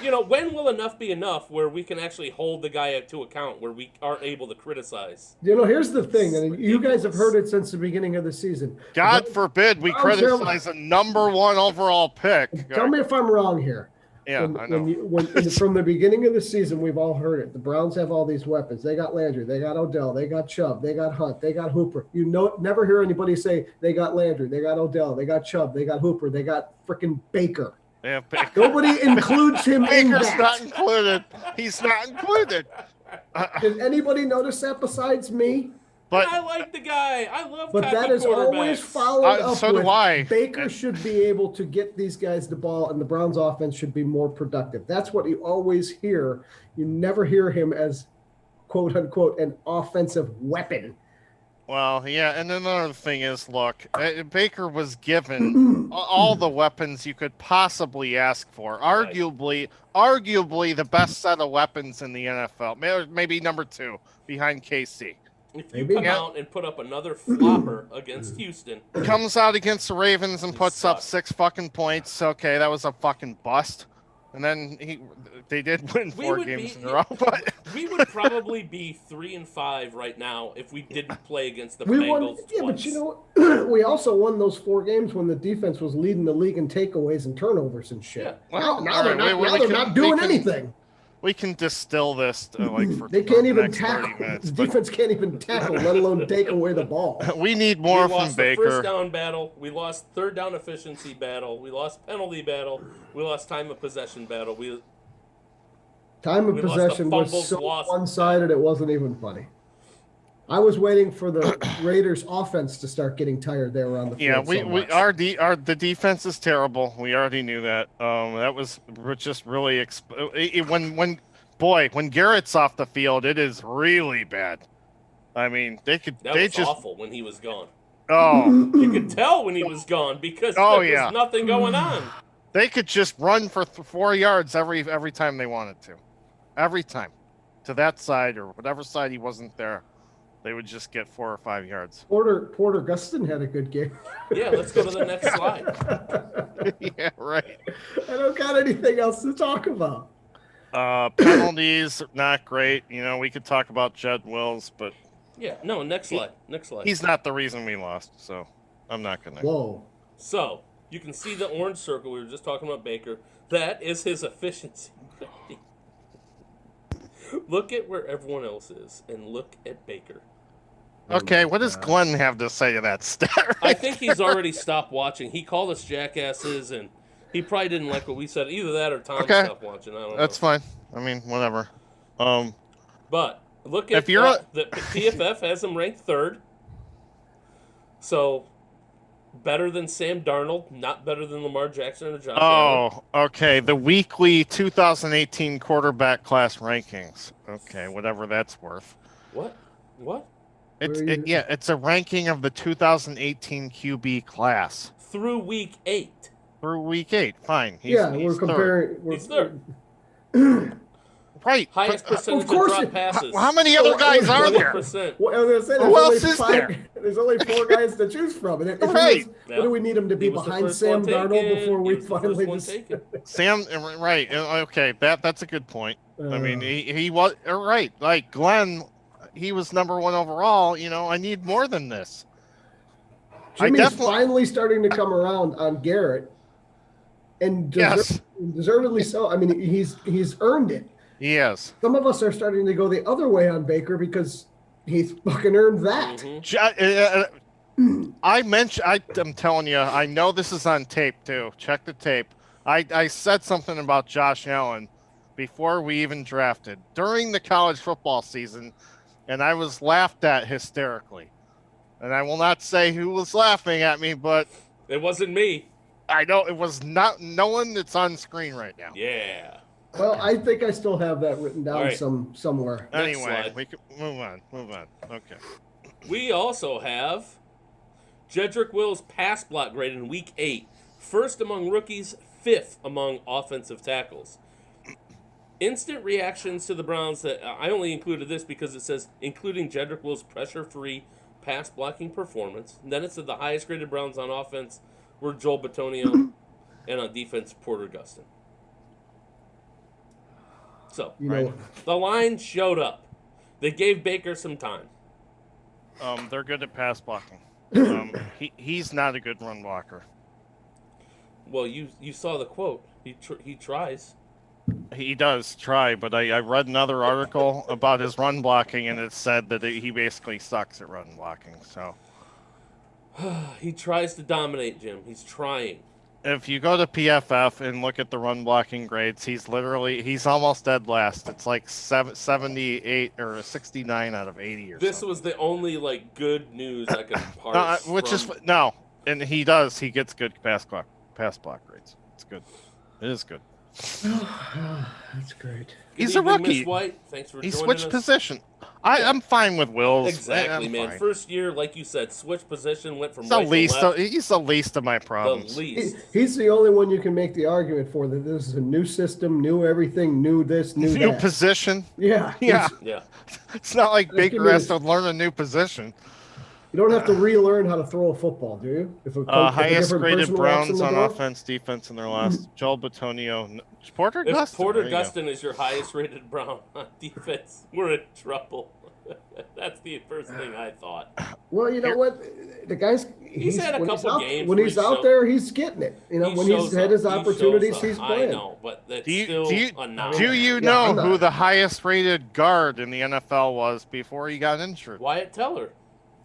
Speaker 4: When will enough be enough where we can actually hold the guy to account, where we aren't able to criticize?
Speaker 2: Here's the thing, and you guys have heard it since the beginning of the season.
Speaker 5: God forbid we criticize a number 1 overall pick.
Speaker 2: Tell me if I'm wrong here.
Speaker 5: Yeah, I know.
Speaker 2: From the beginning of the season, we've all heard it. The Browns have all these weapons. They got Landry, they got Odell, they got Chubb, they got Hunt, they got Hooper. Never hear anybody say they got Landry, they got Odell, they got Chubb, they got Hooper, they got freaking Baker.
Speaker 5: Yeah, Baker.
Speaker 2: Nobody includes him in
Speaker 5: Baker's
Speaker 2: that.
Speaker 5: not included. He's not included.
Speaker 2: Did anybody notice that besides me?
Speaker 5: But
Speaker 4: I like the guy. I love.
Speaker 2: But that is always followed up
Speaker 5: so
Speaker 2: with
Speaker 5: do I.
Speaker 2: Baker should be able to get these guys the ball, and the Browns' offense should be more productive. That's what you always hear. You never hear him as, quote unquote, an offensive weapon.
Speaker 5: Well, yeah, and another thing is, look, Baker was given all the weapons you could possibly ask for. Arguably the best set of weapons in the NFL. Maybe number 2 behind KC.
Speaker 4: If you come out and put up another flopper against Houston.
Speaker 5: Comes out against the Ravens and puts up 6 fucking points. Okay, that was a fucking bust. And then they did win 4 games in a row. But
Speaker 4: we would probably be 3-5 right now if we didn't play against the Bengals.
Speaker 2: Yeah,
Speaker 4: twice.
Speaker 2: but you know what? We also won those 4 games when the defense was leading the league in takeaways and turnovers and shit.
Speaker 4: Yeah.
Speaker 2: Well, now they're not doing anything.
Speaker 5: We can distill this for
Speaker 2: they can't even
Speaker 5: next 30
Speaker 2: tackle.
Speaker 5: minutes,
Speaker 2: The defense can't even tackle, let alone take away the ball.
Speaker 5: We need more from Baker.
Speaker 4: We lost the first down battle. We lost third down efficiency battle. We lost penalty battle. We lost time of possession battle.
Speaker 2: Time of possession was so one-sided it wasn't even funny. I was waiting for the Raiders' offense to start getting tired there on the field.
Speaker 5: Yeah, the defense is terrible. We already knew that. That was just really when Garrett's off the field, it is really bad. I mean, they was
Speaker 4: awful when he was gone.
Speaker 5: Oh,
Speaker 4: you could tell when he was gone because there was nothing going on.
Speaker 5: They could just run for 4 yards every time they wanted to, every time, to that side or whatever side he wasn't there. They would just get 4 or 5 yards.
Speaker 2: Porter Gustin had a good game.
Speaker 4: Yeah, let's go to the next slide.
Speaker 5: Yeah, right.
Speaker 2: I don't got anything else to talk about.
Speaker 5: Penalties, not great. We could talk about Jed Wills, but
Speaker 4: yeah, no. Next slide. Next slide.
Speaker 5: He's not the reason we lost, so I'm not gonna.
Speaker 2: Whoa.
Speaker 4: So you can see the orange circle. We were just talking about Baker. That is his efficiency. Look at where everyone else is, and look at Baker.
Speaker 5: Okay, what does Glenn have to say to that stat?
Speaker 4: I think he's already stopped watching. He called us jackasses, and he probably didn't like what we said. Either that or Tom stopped watching. I don't know.
Speaker 5: That's fine. I mean, whatever.
Speaker 4: But look at the PFF has him ranked 3rd. So better than Sam Darnold, not better than Lamar Jackson or Josh Allen.
Speaker 5: Okay. The weekly 2018 quarterback class rankings. Okay, whatever that's worth.
Speaker 4: What?
Speaker 5: It's a ranking of the 2018 QB class.
Speaker 4: Through week 8.
Speaker 5: Fine.
Speaker 2: We're comparing.
Speaker 4: He's 3rd.
Speaker 5: Right.
Speaker 4: Highest percentage of drop passes.
Speaker 5: How many other guys are there?
Speaker 2: Well, I was going to say,
Speaker 5: Who else is there?
Speaker 2: There's only 4 guys to choose from. And
Speaker 5: Right.
Speaker 2: What do we need him to be behind Sam Darnold before we finally just...
Speaker 5: Sam, right. Okay, that's a good point. I mean, he was right. Like Glenn, he was number 1 overall. I need more than this.
Speaker 2: Jimmy's finally starting to come around on Garrett, and deservedly so. I mean, he's earned it.
Speaker 5: Yes.
Speaker 2: Some of us are starting to go the other way on Baker because he's fucking earned that.
Speaker 5: Mm-hmm. I'm telling you, I know this is on tape too. Check the tape. I said something about Josh Allen before we even drafted during the college football season, and I was laughed at hysterically. And I will not say who was laughing at me, but
Speaker 4: it wasn't me.
Speaker 5: I know it was not no one that's on screen right now.
Speaker 4: Yeah.
Speaker 2: Well, I think I still have that written down somewhere.
Speaker 5: Anyway, we can move on. Okay.
Speaker 4: We also have Jedrick Wills' pass block grade in week 8. 1st among rookies, 5th among offensive tackles. Instant reactions to the Browns that I only included this because it says including Jedrick Wills' pressure-free pass blocking performance. And then it said the highest graded Browns on offense were Joel Bitonio and on defense Porter Gustin. So the line showed up. They gave Baker some time.
Speaker 5: They're good at pass blocking. He's not a good run blocker.
Speaker 4: Well, you saw the quote. He tries.
Speaker 5: He does try, but I read another article about his run blocking, and it said that he basically sucks at run blocking. So
Speaker 4: He tries to dominate, Jim. He's trying.
Speaker 5: if you go to PFF and look at the run blocking grades, he's almost dead last. It's like 78 or 69 out of 80 or
Speaker 4: This
Speaker 5: something.
Speaker 4: was the only good news I could parse.
Speaker 5: And he gets good pass block grades. It's good. It is good.
Speaker 2: That's great.
Speaker 5: He's a rookie.
Speaker 4: Miss White. Thanks for
Speaker 5: He
Speaker 4: joining
Speaker 5: switched
Speaker 4: us.
Speaker 5: position. I'm fine with Will's.
Speaker 4: Exactly,
Speaker 5: I'm
Speaker 4: man.
Speaker 5: fine.
Speaker 4: First year, like you said, switch position, went from
Speaker 5: He's the
Speaker 4: right
Speaker 5: least.
Speaker 4: to left.
Speaker 5: He's the least of my problems.
Speaker 4: The least.
Speaker 2: He's the only one you can make the argument for that this is a new system, new everything, new this, new
Speaker 5: New
Speaker 2: that.
Speaker 5: position.
Speaker 2: Yeah.
Speaker 5: Yeah.
Speaker 4: Yeah.
Speaker 5: It's not like
Speaker 2: Give
Speaker 5: Baker
Speaker 2: me
Speaker 5: has
Speaker 2: this.
Speaker 5: to learn a new position.
Speaker 2: You don't have to relearn how to throw a football, do you? If a
Speaker 5: Highest
Speaker 2: different
Speaker 5: graded
Speaker 2: person walks in
Speaker 5: Browns
Speaker 2: the
Speaker 5: on
Speaker 2: door?
Speaker 5: offense, defense in their last. Joel Batonio. Porter
Speaker 4: If
Speaker 5: Gustin.
Speaker 4: Porter
Speaker 5: there you go.
Speaker 4: Gustin is your highest rated Brown on defense, we're in trouble. That's the first thing I thought.
Speaker 2: Well, you know what? The guy's
Speaker 4: He's had a
Speaker 2: when
Speaker 4: couple games
Speaker 2: when
Speaker 4: where
Speaker 2: he's
Speaker 4: he
Speaker 2: out
Speaker 4: showed-
Speaker 2: there, he's getting it. You know,
Speaker 4: He
Speaker 2: when he's
Speaker 4: shows
Speaker 2: had
Speaker 4: up.
Speaker 2: his
Speaker 4: He
Speaker 2: opportunities,
Speaker 4: shows up.
Speaker 2: he's playing.
Speaker 4: I know, but that's
Speaker 5: Do
Speaker 4: still
Speaker 5: you
Speaker 4: a noun.
Speaker 5: do you
Speaker 2: Yeah,
Speaker 5: know
Speaker 2: I'm
Speaker 5: who
Speaker 2: not-
Speaker 5: the highest rated guard in the NFL was before he got injured?
Speaker 4: Wyatt Teller.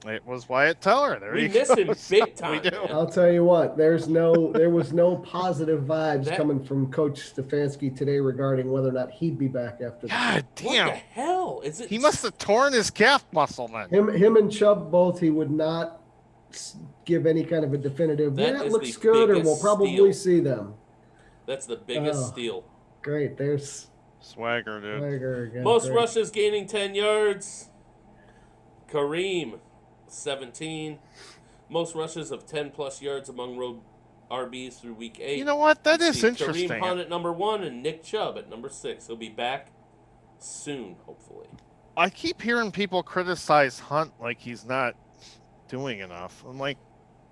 Speaker 5: It was Wyatt Teller. There
Speaker 4: We
Speaker 5: you
Speaker 4: miss
Speaker 5: go.
Speaker 4: him big time.
Speaker 5: We do.
Speaker 4: man.
Speaker 2: I'll tell you what, there was no positive vibes
Speaker 4: That-
Speaker 2: coming from Coach Stefanski today regarding whether or not he'd be back after
Speaker 5: God
Speaker 4: What the
Speaker 5: damn.
Speaker 4: hell? Is it?
Speaker 5: He must have torn his calf muscle then.
Speaker 2: him and Chubb both. He would not give any kind of a definitive.
Speaker 4: That
Speaker 2: Yeah, it
Speaker 4: is
Speaker 2: looks
Speaker 4: the
Speaker 2: good, or
Speaker 4: biggest
Speaker 2: we'll probably
Speaker 4: steal.
Speaker 2: see them.
Speaker 4: That's the biggest
Speaker 2: Oh.
Speaker 4: steal.
Speaker 2: Great, there's
Speaker 5: Swagger, dude.
Speaker 2: Tiger again.
Speaker 4: Most
Speaker 2: Great.
Speaker 4: rushes gaining 10 yards. Kareem, 17. Most rushes of 10-plus yards among road RBs through week 8.
Speaker 5: You know what? That
Speaker 4: Let's
Speaker 5: is
Speaker 4: see,
Speaker 5: interesting.
Speaker 4: Kareem Hunt at number 1 and Nick Chubb at number 6. He'll be back soon, hopefully.
Speaker 5: I keep hearing people criticize Hunt like he's not doing enough. I'm like,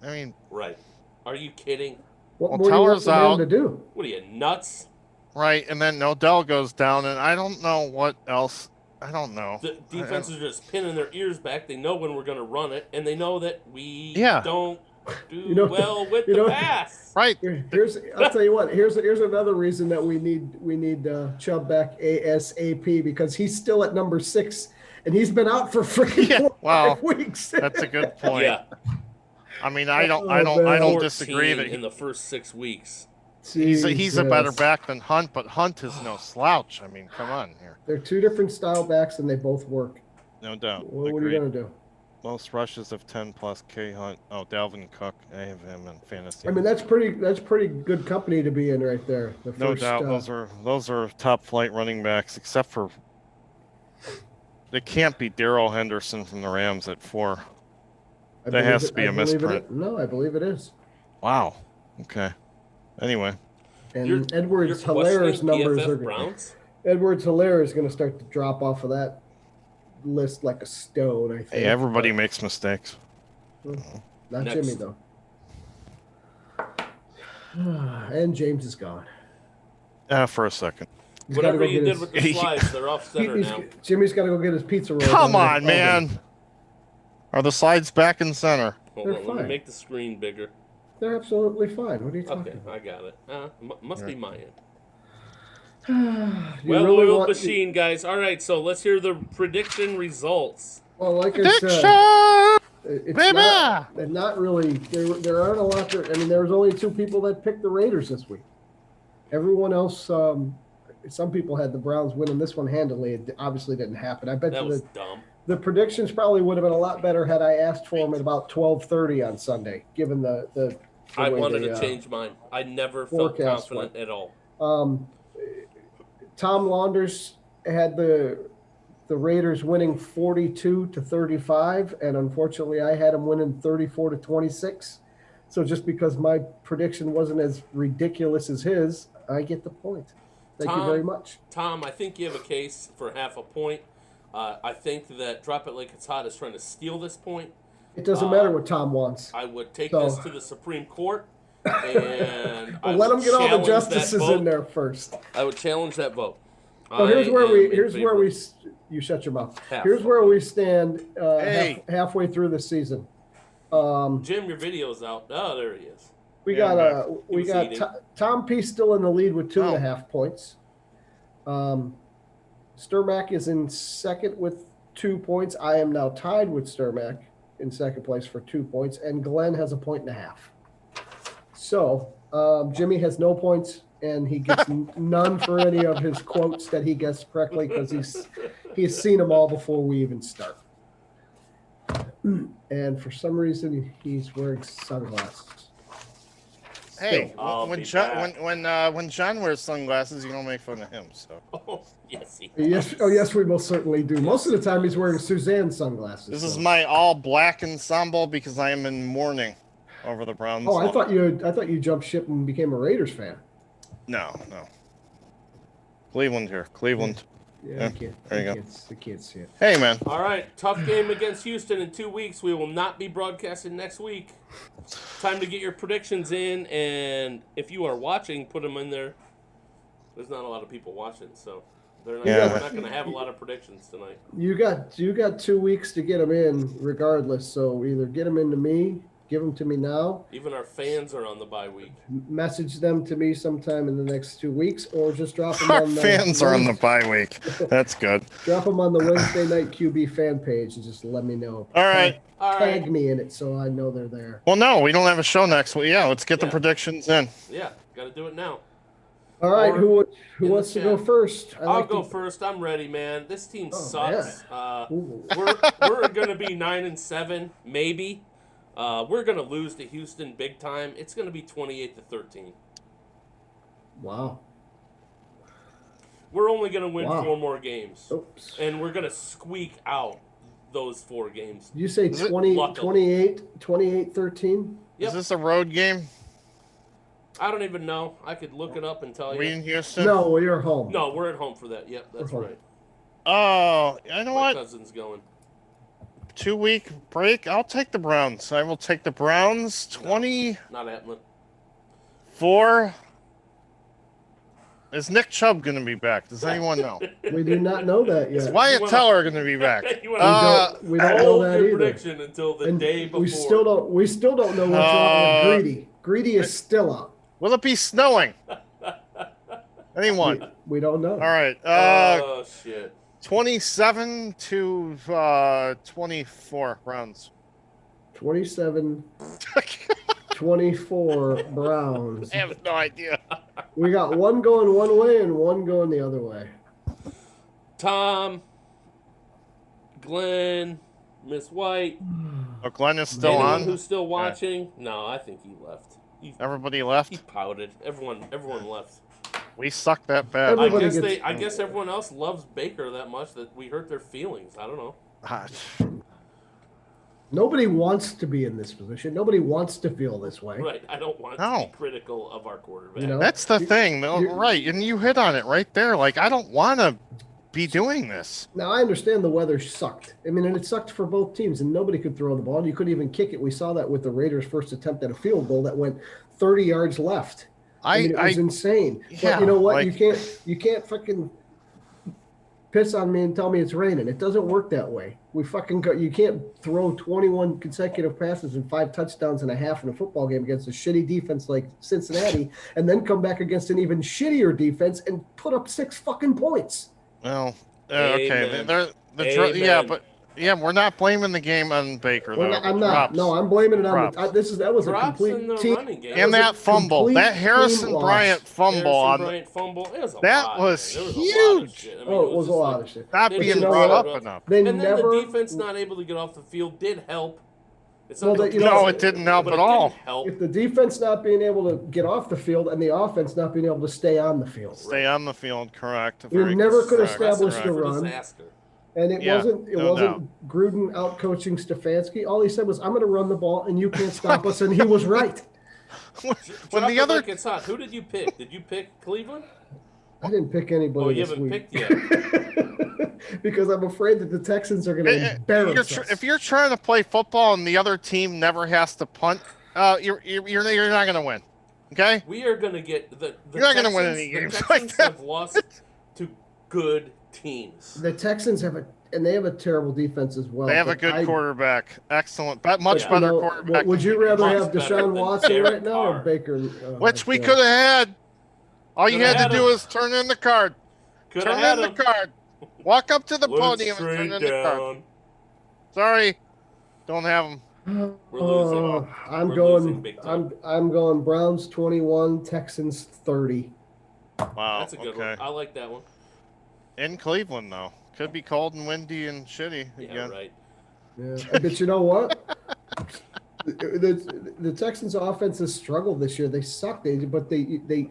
Speaker 5: I mean,
Speaker 4: Right. Are you kidding?
Speaker 2: What
Speaker 5: Well,
Speaker 2: more do you want
Speaker 5: Teller's
Speaker 2: the man
Speaker 5: out.
Speaker 2: to do?
Speaker 4: What are you, nuts?
Speaker 5: right, and then Odell goes down, and I don't know what else. I don't know.
Speaker 4: The defenses are just pinning their ears back. They know when we're going to run it, and they know that we
Speaker 5: Yeah.
Speaker 4: don't do
Speaker 2: You know-
Speaker 4: well with
Speaker 2: you
Speaker 4: the
Speaker 2: know-
Speaker 4: pass.
Speaker 5: Right.
Speaker 2: I'll tell you what. Here's another reason that we need Chubb back ASAP, because he's still at number 6, and he's been out for freaking
Speaker 5: Yeah,
Speaker 2: 4
Speaker 5: wow.
Speaker 2: 5 weeks.
Speaker 5: That's a good point.
Speaker 4: Yeah.
Speaker 5: I mean, I don't
Speaker 4: 14
Speaker 5: disagree that
Speaker 4: in the first 6 weeks.
Speaker 5: he's a better
Speaker 2: Jesus.
Speaker 5: back than Hunt, but Hunt is no slouch. I mean, come on here.
Speaker 2: They're two different style backs, and they both work.
Speaker 5: No doubt.
Speaker 2: What are you
Speaker 5: Agreed.
Speaker 2: gonna do?
Speaker 5: Most rushes of 10 plus K Hunt. Oh, Dalvin Cook. I have him in fantasy.
Speaker 2: I mean, that's pretty good company to be in right there. The
Speaker 5: no
Speaker 2: first,
Speaker 5: doubt. Those are top flight running backs, except for it can't be Darrell Henderson from the Rams at 4.
Speaker 2: I
Speaker 5: that
Speaker 2: believe
Speaker 5: has
Speaker 2: it-
Speaker 5: to be
Speaker 2: I
Speaker 5: a
Speaker 2: believe it
Speaker 5: misprint.
Speaker 2: is. No, I believe it is.
Speaker 5: Wow. Okay. Anyway,
Speaker 2: And
Speaker 4: You're
Speaker 2: Edwards
Speaker 4: questioning
Speaker 2: Hilaire's numbers
Speaker 4: PFF
Speaker 2: are
Speaker 4: Browns?
Speaker 2: Edwards Hilaire is going to start to drop off of that list like a stone. I think.
Speaker 5: hey, everybody makes mistakes.
Speaker 2: Not
Speaker 4: Next.
Speaker 2: Jimmy though. And James is gone.
Speaker 5: For a second.
Speaker 2: He's gotta
Speaker 4: Whatever
Speaker 2: go
Speaker 4: you
Speaker 2: get
Speaker 4: did
Speaker 2: his-
Speaker 4: with the slides, they're off center
Speaker 2: he's-
Speaker 4: now.
Speaker 2: Jimmy's got to go get his pizza roll.
Speaker 5: Come on, man. Are the slides back in center?
Speaker 4: Hold
Speaker 2: They're
Speaker 4: on, let me
Speaker 2: fine.
Speaker 4: make the screen bigger.
Speaker 2: They're absolutely fine. What are you talking
Speaker 4: Okay,
Speaker 2: about?
Speaker 4: I got it. Must be my end.
Speaker 2: You
Speaker 4: Well,
Speaker 2: really
Speaker 4: oiled
Speaker 2: want-
Speaker 4: machine, guys. All right, so let's hear the prediction results.
Speaker 2: Well, like I
Speaker 5: Prediction!
Speaker 2: said, it's
Speaker 5: Baby!
Speaker 2: not really. There aren't a lot. I mean, there was only 2 people that picked the Raiders this week. Everyone else, some people had the Browns winning this one handily. It obviously didn't happen. I bet
Speaker 4: That
Speaker 2: you
Speaker 4: was dumb.
Speaker 2: the predictions probably would have been a lot better had I asked for them at about 12:30 on Sunday, given the
Speaker 4: I
Speaker 2: way
Speaker 4: wanted
Speaker 2: they,
Speaker 4: to change mine. I never felt
Speaker 2: forecast
Speaker 4: confident at all.
Speaker 2: Tom Launders had the Raiders winning 42-35, and unfortunately, I had them winning 34-26. So just because my prediction wasn't as ridiculous as his, I get the point. Thank you very much.
Speaker 4: Tom, I think you have a case for half a point. I think that Drop It Like It's Hot is trying to steal this point.
Speaker 2: It doesn't matter what Tom wants.
Speaker 4: I would take
Speaker 2: So-
Speaker 4: this to the Supreme Court, and I
Speaker 2: But let
Speaker 4: would
Speaker 2: him get all the
Speaker 4: challenge that
Speaker 2: justices
Speaker 4: vote.
Speaker 2: in there first.
Speaker 4: I would challenge that vote.
Speaker 2: So here's
Speaker 4: I
Speaker 2: where
Speaker 4: am
Speaker 2: we
Speaker 4: in
Speaker 2: here's where
Speaker 4: favor.
Speaker 2: we you shut your mouth.
Speaker 4: Half.
Speaker 2: Here's where we stand
Speaker 5: Hey.
Speaker 2: halfway through the season.
Speaker 4: Jim, your video's out. Oh, there he is.
Speaker 2: We
Speaker 5: Yeah,
Speaker 2: got Tom P still in the lead with 2.5 points. Sturmack is in second with 2 points. I am now tied with Sturmack in second place for 2 points, and Glenn has 1.5 points. So Jimmy has no points, and he gets none for any of his quotes that he guessed correctly because he's seen them all before we even start. And for some reason, he's wearing sunglasses.
Speaker 5: Hey,
Speaker 4: I'll
Speaker 5: when
Speaker 4: be
Speaker 5: John wears sunglasses, you don't make fun of him. So
Speaker 4: Oh, yes, he
Speaker 2: Yes,
Speaker 4: does.
Speaker 2: oh yes, we most certainly do. Most of the time, he's wearing Suzanne sunglasses.
Speaker 5: this is my all black ensemble because I am in mourning over the Browns.
Speaker 2: Oh, I thought you jumped ship and became a Raiders fan.
Speaker 5: No. Cleveland here. Cleveland.
Speaker 2: Yeah,
Speaker 5: Yeah, there you go.
Speaker 2: I can't see it.
Speaker 5: Hey, man.
Speaker 4: All right, tough game against Houston in 2 weeks. We will not be broadcasting next week. Time to get your predictions in, and if you are watching, put them in there. There's not a lot of people watching, so we're not going to have a lot of predictions tonight.
Speaker 2: You got 2 weeks to get them in, regardless. So either get them into me, give them to me now,
Speaker 4: Even our fans are on the bye week.
Speaker 2: message them to me sometime in the next 2 weeks, or just drop them
Speaker 5: Our
Speaker 2: on the
Speaker 5: fans are on the bye week. That's good.
Speaker 2: drop them on the Wednesday Night QB fan page and just let me know.
Speaker 5: All right.
Speaker 2: Tag me in it so I know they're there.
Speaker 5: Well, no, we don't have a show next week. Yeah, let's get the
Speaker 4: Yeah.
Speaker 5: predictions in.
Speaker 4: Yeah, got to do it now.
Speaker 2: All right,
Speaker 4: Or
Speaker 2: who
Speaker 4: in
Speaker 2: wants
Speaker 4: the
Speaker 2: to go
Speaker 4: chat.
Speaker 2: first?
Speaker 4: I'll go first. I'm ready, man. This team
Speaker 2: Oh,
Speaker 4: sucks.
Speaker 2: Ooh.
Speaker 4: We're going to be 9-7, maybe. We're going to lose to Houston big time. It's going to be 28-13.
Speaker 2: Wow.
Speaker 4: We're only going to win
Speaker 2: Wow.
Speaker 4: 4 more games.
Speaker 2: Oops.
Speaker 4: And we're going to squeak out those 4 games.
Speaker 2: You say
Speaker 5: Is it
Speaker 2: 28-13?
Speaker 4: Yep.
Speaker 5: Is this a road game?
Speaker 4: I don't even know. I could look it up and tell
Speaker 5: We
Speaker 4: you.
Speaker 5: in Houston?
Speaker 2: No, you're home.
Speaker 4: No, we're at home for that. Yep, that's
Speaker 2: We're home.
Speaker 4: right.
Speaker 5: Oh, you know
Speaker 4: My
Speaker 5: what?
Speaker 4: cousin's going.
Speaker 5: 2 week break. I'll take the Browns. I will take the Browns. 24.
Speaker 4: Not happening.
Speaker 5: Is Nick Chubb going to be back? Does anyone know?
Speaker 2: We do not know that
Speaker 5: Is
Speaker 2: yet.
Speaker 5: Wyatt
Speaker 4: wanna-
Speaker 5: Teller going to be back?
Speaker 4: You wanna
Speaker 2: We don't know
Speaker 4: hold
Speaker 2: that
Speaker 4: your
Speaker 2: either.
Speaker 4: prediction until the
Speaker 2: And
Speaker 4: day before.
Speaker 2: we still don't know what's wrong with Greedy. Greedy is still out.
Speaker 5: Will it be snowing? Anyone?
Speaker 2: We don't know.
Speaker 5: All right.
Speaker 4: Oh, shit.
Speaker 5: 27 to 24 Browns.
Speaker 2: 27-24 Browns.
Speaker 5: I have no idea.
Speaker 2: We got one going one way and one going the other way.
Speaker 4: Tom, Glenn, Miss White.
Speaker 5: Oh, Glenn is still
Speaker 4: Anyone
Speaker 5: on.
Speaker 4: who's still watching? No, I think he left.
Speaker 5: Everybody
Speaker 4: He
Speaker 5: left.
Speaker 4: pouted. Everyone left.
Speaker 5: We suck that bad.
Speaker 2: Everybody
Speaker 4: I
Speaker 2: gets-
Speaker 4: guess everyone else loves Baker that much that we hurt their feelings. I don't know.
Speaker 2: Nobody wants to be in this position. Nobody wants to feel this way.
Speaker 4: Right. I don't want to
Speaker 5: No.
Speaker 4: be critical of our quarterback.
Speaker 2: You know?
Speaker 5: That's the thing, though,
Speaker 2: you-
Speaker 5: right? And you hit on it right there. Like, I don't want to be doing this.
Speaker 2: Now, I understand the weather sucked. I mean, and it sucked for both teams, and nobody could throw the ball. You couldn't even kick it. We saw that with the Raiders' first attempt at a field goal that went 30 yards left. I mean, it was insane.
Speaker 5: yeah,
Speaker 2: But you know what?
Speaker 5: like-
Speaker 2: You can't fucking piss on me and tell me it's raining. It doesn't work that way. You can't throw 21 consecutive passes and 5 touchdowns and a half in a football game against a shitty defense like Cincinnati, and then come back against an even shittier defense and put up 6 fucking points.
Speaker 5: Well, okay.
Speaker 4: Amen.
Speaker 5: Yeah,
Speaker 4: Amen.
Speaker 5: but yeah, we're not blaming the game on Baker.
Speaker 2: Well,
Speaker 5: though.
Speaker 2: I'm not.
Speaker 5: Props.
Speaker 2: No, I'm blaming it on
Speaker 5: Props.
Speaker 2: that was a
Speaker 4: Drops in the
Speaker 2: complete team.
Speaker 4: running game.
Speaker 5: And that fumble,
Speaker 2: complete
Speaker 5: that Harrison
Speaker 2: team loss.
Speaker 5: Bryant fumble on
Speaker 4: Bryant fumble. It was a
Speaker 5: That
Speaker 4: lot,
Speaker 5: was
Speaker 4: man. There a lot of
Speaker 5: huge.
Speaker 4: shit. I mean,
Speaker 2: Oh, it was a
Speaker 4: just
Speaker 2: lot
Speaker 4: like-
Speaker 2: of shit.
Speaker 5: not
Speaker 4: They
Speaker 5: being
Speaker 2: you know
Speaker 5: brought
Speaker 2: what?
Speaker 5: up enough.
Speaker 2: They
Speaker 4: And then
Speaker 2: never.
Speaker 4: the defense not able to get off the field did help. It's
Speaker 2: Well,
Speaker 4: not
Speaker 2: that- you
Speaker 5: No,
Speaker 2: know,
Speaker 5: it didn't help
Speaker 4: but
Speaker 5: at
Speaker 4: it
Speaker 5: all.
Speaker 4: didn't help.
Speaker 2: If the defense not being able to get off the field and the offense not being able to stay on the field,
Speaker 5: Stay on the field, correct.
Speaker 2: We
Speaker 5: Very
Speaker 2: never could
Speaker 5: correct.
Speaker 2: establish
Speaker 4: Recipe
Speaker 2: the
Speaker 4: for
Speaker 2: run.
Speaker 4: disaster.
Speaker 2: and it
Speaker 5: Yeah,
Speaker 2: wasn't
Speaker 5: no
Speaker 2: Gruden out coaching Stefanski. All he said was, "I'm going to run the ball and you can't stop us," and he was right.
Speaker 5: When
Speaker 4: Drop
Speaker 5: the
Speaker 4: it
Speaker 5: other
Speaker 4: like it's hot. Who did you pick? Did you pick Cleveland?
Speaker 2: I didn't pick anybody
Speaker 4: Oh, you
Speaker 2: this
Speaker 4: haven't
Speaker 2: week
Speaker 4: picked yet.
Speaker 2: because I'm afraid that the Texans are going to embarrass us.
Speaker 5: if you're trying to play football and the other team never has to punt, you're not going to win. Okay.
Speaker 4: We are going to get the
Speaker 5: You're not gonna win
Speaker 4: Texans-
Speaker 5: any games
Speaker 4: the
Speaker 5: like
Speaker 4: Texans
Speaker 5: that.
Speaker 4: have lost to good teams.
Speaker 2: The Texans have a terrible defense as well.
Speaker 5: They have a good quarterback. Excellent. But much better quarterback.
Speaker 2: Would you rather have
Speaker 4: Much better
Speaker 2: Deshaun
Speaker 4: than
Speaker 2: Watson
Speaker 4: Derek
Speaker 2: right now or
Speaker 4: Carr.
Speaker 2: Baker?
Speaker 5: Which we could have had. All you
Speaker 4: Coulda
Speaker 5: had to
Speaker 4: had
Speaker 5: do
Speaker 4: him.
Speaker 5: is turn in the card.
Speaker 4: Could
Speaker 5: Turn
Speaker 4: have
Speaker 5: in
Speaker 4: had
Speaker 5: the
Speaker 4: him.
Speaker 5: card. Walk up to the
Speaker 4: Put it
Speaker 5: podium and turn
Speaker 4: straight
Speaker 5: in the card.
Speaker 4: down.
Speaker 5: Sorry. Don't have them.
Speaker 4: We're losing.
Speaker 2: I'm
Speaker 4: We're
Speaker 2: going.
Speaker 4: losing big time.
Speaker 2: I'm going. Browns 21, Texans 30.
Speaker 5: Wow.
Speaker 4: That's a good one. I like that one.
Speaker 5: In Cleveland, though. Could be cold and windy and shitty
Speaker 4: Yeah,
Speaker 5: again.
Speaker 4: right.
Speaker 2: Yeah, but you know what? The Texans' offense has struggled this year. They suck. But they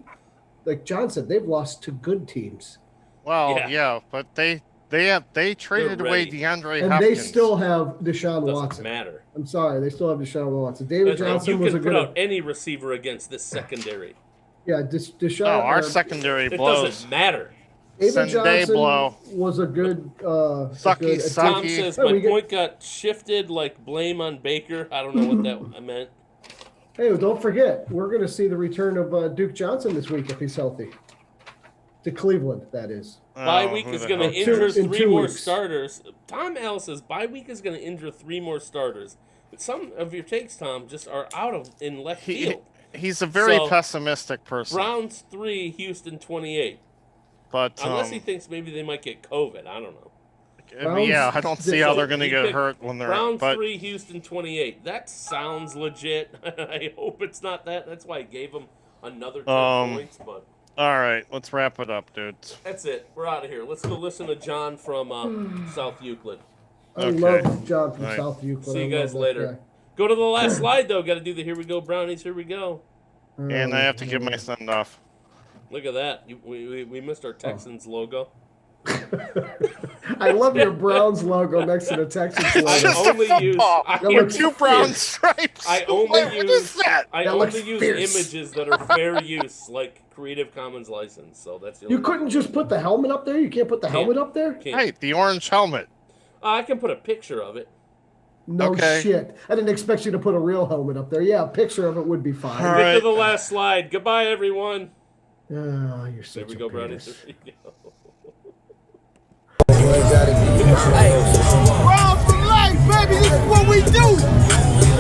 Speaker 2: like John said, they've lost to good teams,
Speaker 5: Well,
Speaker 4: Yeah.
Speaker 5: yeah, but they traded away
Speaker 4: ready.
Speaker 5: DeAndre
Speaker 2: and
Speaker 5: Hopkins.
Speaker 2: they still have Deshaun
Speaker 4: Doesn't
Speaker 2: Watson.
Speaker 4: matter.
Speaker 2: I'm sorry, they still have Deshaun Watson. David
Speaker 4: You
Speaker 2: Johnson was a
Speaker 4: can put
Speaker 2: good.
Speaker 4: out any receiver against this secondary.
Speaker 2: Yeah, Deshaun.
Speaker 5: No, our secondary
Speaker 4: It
Speaker 5: blows.
Speaker 4: doesn't matter.
Speaker 2: David
Speaker 5: Sunday
Speaker 2: Johnson
Speaker 5: blow.
Speaker 2: was a good.
Speaker 5: Sucky, sucky.
Speaker 4: Tom says
Speaker 2: Hey,
Speaker 4: my
Speaker 2: we get-
Speaker 4: point got shifted like blame on Baker. I don't know what that meant.
Speaker 2: Hey, don't forget, we're going to see the return of Duke Johnson this week if he's healthy. To Cleveland, that is.
Speaker 4: Bye
Speaker 5: Oh,
Speaker 4: week
Speaker 5: who
Speaker 4: is
Speaker 5: the
Speaker 4: going to
Speaker 5: hell
Speaker 4: injure
Speaker 5: cares?
Speaker 2: In
Speaker 4: 3
Speaker 2: 2
Speaker 4: more
Speaker 2: weeks.
Speaker 4: starters. Tom L says bye week is going to injure 3 more starters. But some of your takes, Tom, just are in left field.
Speaker 5: He's a very
Speaker 4: So,
Speaker 5: pessimistic person.
Speaker 4: Browns 3, Houston 28.
Speaker 5: But
Speaker 4: Unless he thinks maybe they might get COVID. I don't know.
Speaker 5: yeah, I don't see how they're going to
Speaker 4: He
Speaker 5: get
Speaker 4: picked
Speaker 5: hurt when they're.
Speaker 4: Browns
Speaker 5: But
Speaker 4: 3, Houston 28. That sounds legit. I hope it's not that. That's why I gave him another 10 points. But
Speaker 5: all right, let's wrap it up, dudes.
Speaker 4: that's it. We're out of here. Let's go listen to John from South Euclid.
Speaker 2: I
Speaker 5: Okay.
Speaker 2: love John from
Speaker 5: Right.
Speaker 2: South Euclid.
Speaker 4: See you
Speaker 2: I
Speaker 4: guys
Speaker 2: love that
Speaker 4: later.
Speaker 2: guy.
Speaker 4: Go to the last slide, though. Got to do the Here We Go Brownies. Here we go.
Speaker 5: And I have to give my send off.
Speaker 4: Look at that. We missed our Texans logo.
Speaker 2: I love your Browns logo next to the Texans
Speaker 4: I
Speaker 2: logo.
Speaker 5: just a
Speaker 4: only use
Speaker 5: football
Speaker 4: I,
Speaker 2: That
Speaker 5: with
Speaker 2: looks
Speaker 5: two brown
Speaker 2: fierce.
Speaker 5: stripes.
Speaker 4: I only
Speaker 5: What
Speaker 4: use
Speaker 5: is that?
Speaker 4: I
Speaker 2: That
Speaker 4: only
Speaker 2: looks
Speaker 4: use
Speaker 2: fierce.
Speaker 4: images that are fair use, like Creative Commons license. So that's the only
Speaker 2: You couldn't just put the helmet up there? You can't put the helmet up there?
Speaker 4: Can't.
Speaker 5: Right, the orange helmet.
Speaker 4: I can put a picture of it.
Speaker 2: No
Speaker 5: Okay.
Speaker 2: shit. I didn't expect you to put a real helmet up there. Yeah, a picture of it would be fine.
Speaker 5: All
Speaker 4: Get
Speaker 5: right.
Speaker 4: to the last slide. Goodbye, everyone.
Speaker 2: Oh, you're such
Speaker 4: There we
Speaker 2: a
Speaker 4: go,
Speaker 2: penis.
Speaker 4: Brownies. There we go.
Speaker 3: Browns for life, baby. This is what we do.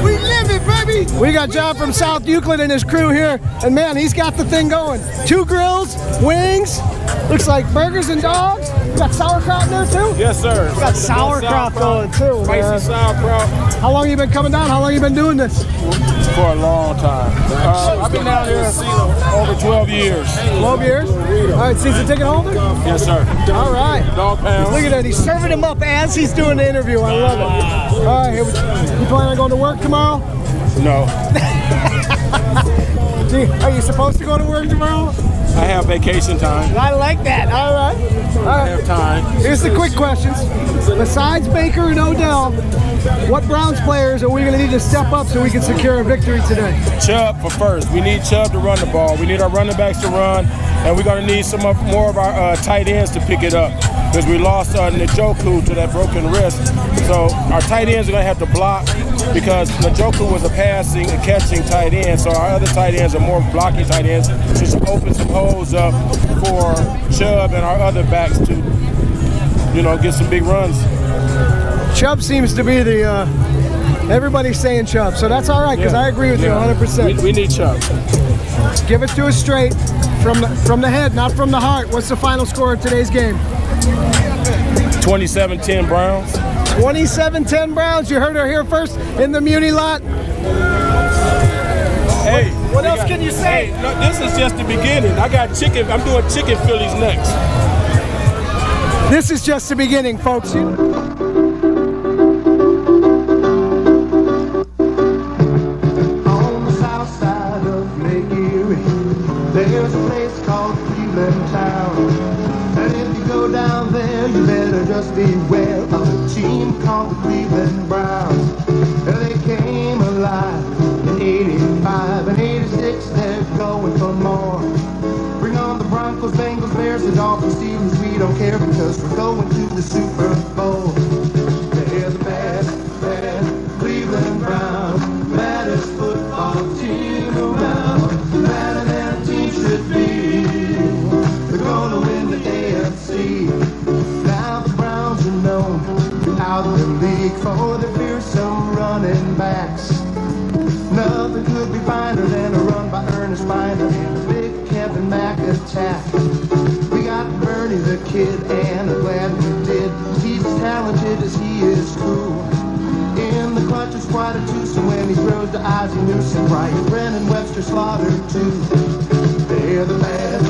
Speaker 3: We live it, baby.
Speaker 2: We got John from South Euclid and his crew here, and man, he's got the thing going. 2 grills, wings, looks like burgers and dogs. You got sauerkraut in there too?
Speaker 6: Yes, sir.
Speaker 2: You got sauerkraut going too, man.
Speaker 6: Spicy sauerkraut
Speaker 2: How long you been coming down? How long you been doing this?
Speaker 6: for a long time. I've been down here over 12 years.
Speaker 2: 12 years? All right, season ticket holder?
Speaker 6: Yes, sir.
Speaker 2: All right.
Speaker 6: Dog pounds.
Speaker 2: Look at that. He's serving him up as he's doing the interview. I love it. All right, here you plan on going to work tomorrow?
Speaker 6: No,
Speaker 2: Are you supposed to go to work tomorrow?
Speaker 6: I have vacation time.
Speaker 2: I like that. All right. All
Speaker 6: I
Speaker 2: right.
Speaker 6: have time.
Speaker 2: Here's the quick questions. Besides Baker and Odell, what Browns players are we going to need to step up so we can secure a victory today?
Speaker 6: Chubb for first. We need Chubb to run the ball. We need our running backs to run, and we're going to need more of our tight ends to pick it up because we lost Njoku to that broken wrist. So our tight ends are going to have to block because Njoku was a passing and catching tight end. So our other tight ends are more blocking tight ends. Just open some holes up for Chubb and our other backs to, get some big runs.
Speaker 2: Chubb seems to be the, everybody's saying Chubb, so that's all right because I agree with you 100%.
Speaker 6: We need Chubb.
Speaker 2: Give it to us straight from the head, not from the heart. What's the final score of today's game?
Speaker 6: 27-10 Browns.
Speaker 2: 27-10 Browns. You heard her here first in the Muni lot.
Speaker 6: Hey,
Speaker 2: What else can you say?
Speaker 6: Hey, no, this is just the beginning. I got chicken. I'm doing chicken Phillies next.
Speaker 2: This is just the beginning, folks.
Speaker 1: On the south side of Lake Erie, there's a place called Cleveland Town. And if you go down there, you better just beware of a team called the Cleveland Browns. And they came alive in 85 and 86, they're going for more. Bring on the Broncos, Bengals, Bears, the Dolphins, Steelers, we don't care because we're going to the Super Bowl. They're the best Cleveland Browns, baddest football team around, better than a team should be. They're gonna win the AFC. known throughout the league for their fearsome running backs. Nothing could be finer than a run by Ernest Miner and a big Kevin Mack attack. We got Bernie the Kid, and I'm glad we did. He's as talented as he is cool. In the clutch is quite a twosome when he throws to Ozzie Newsome. Brian Brennan, Webster Slaughter too. They're the bad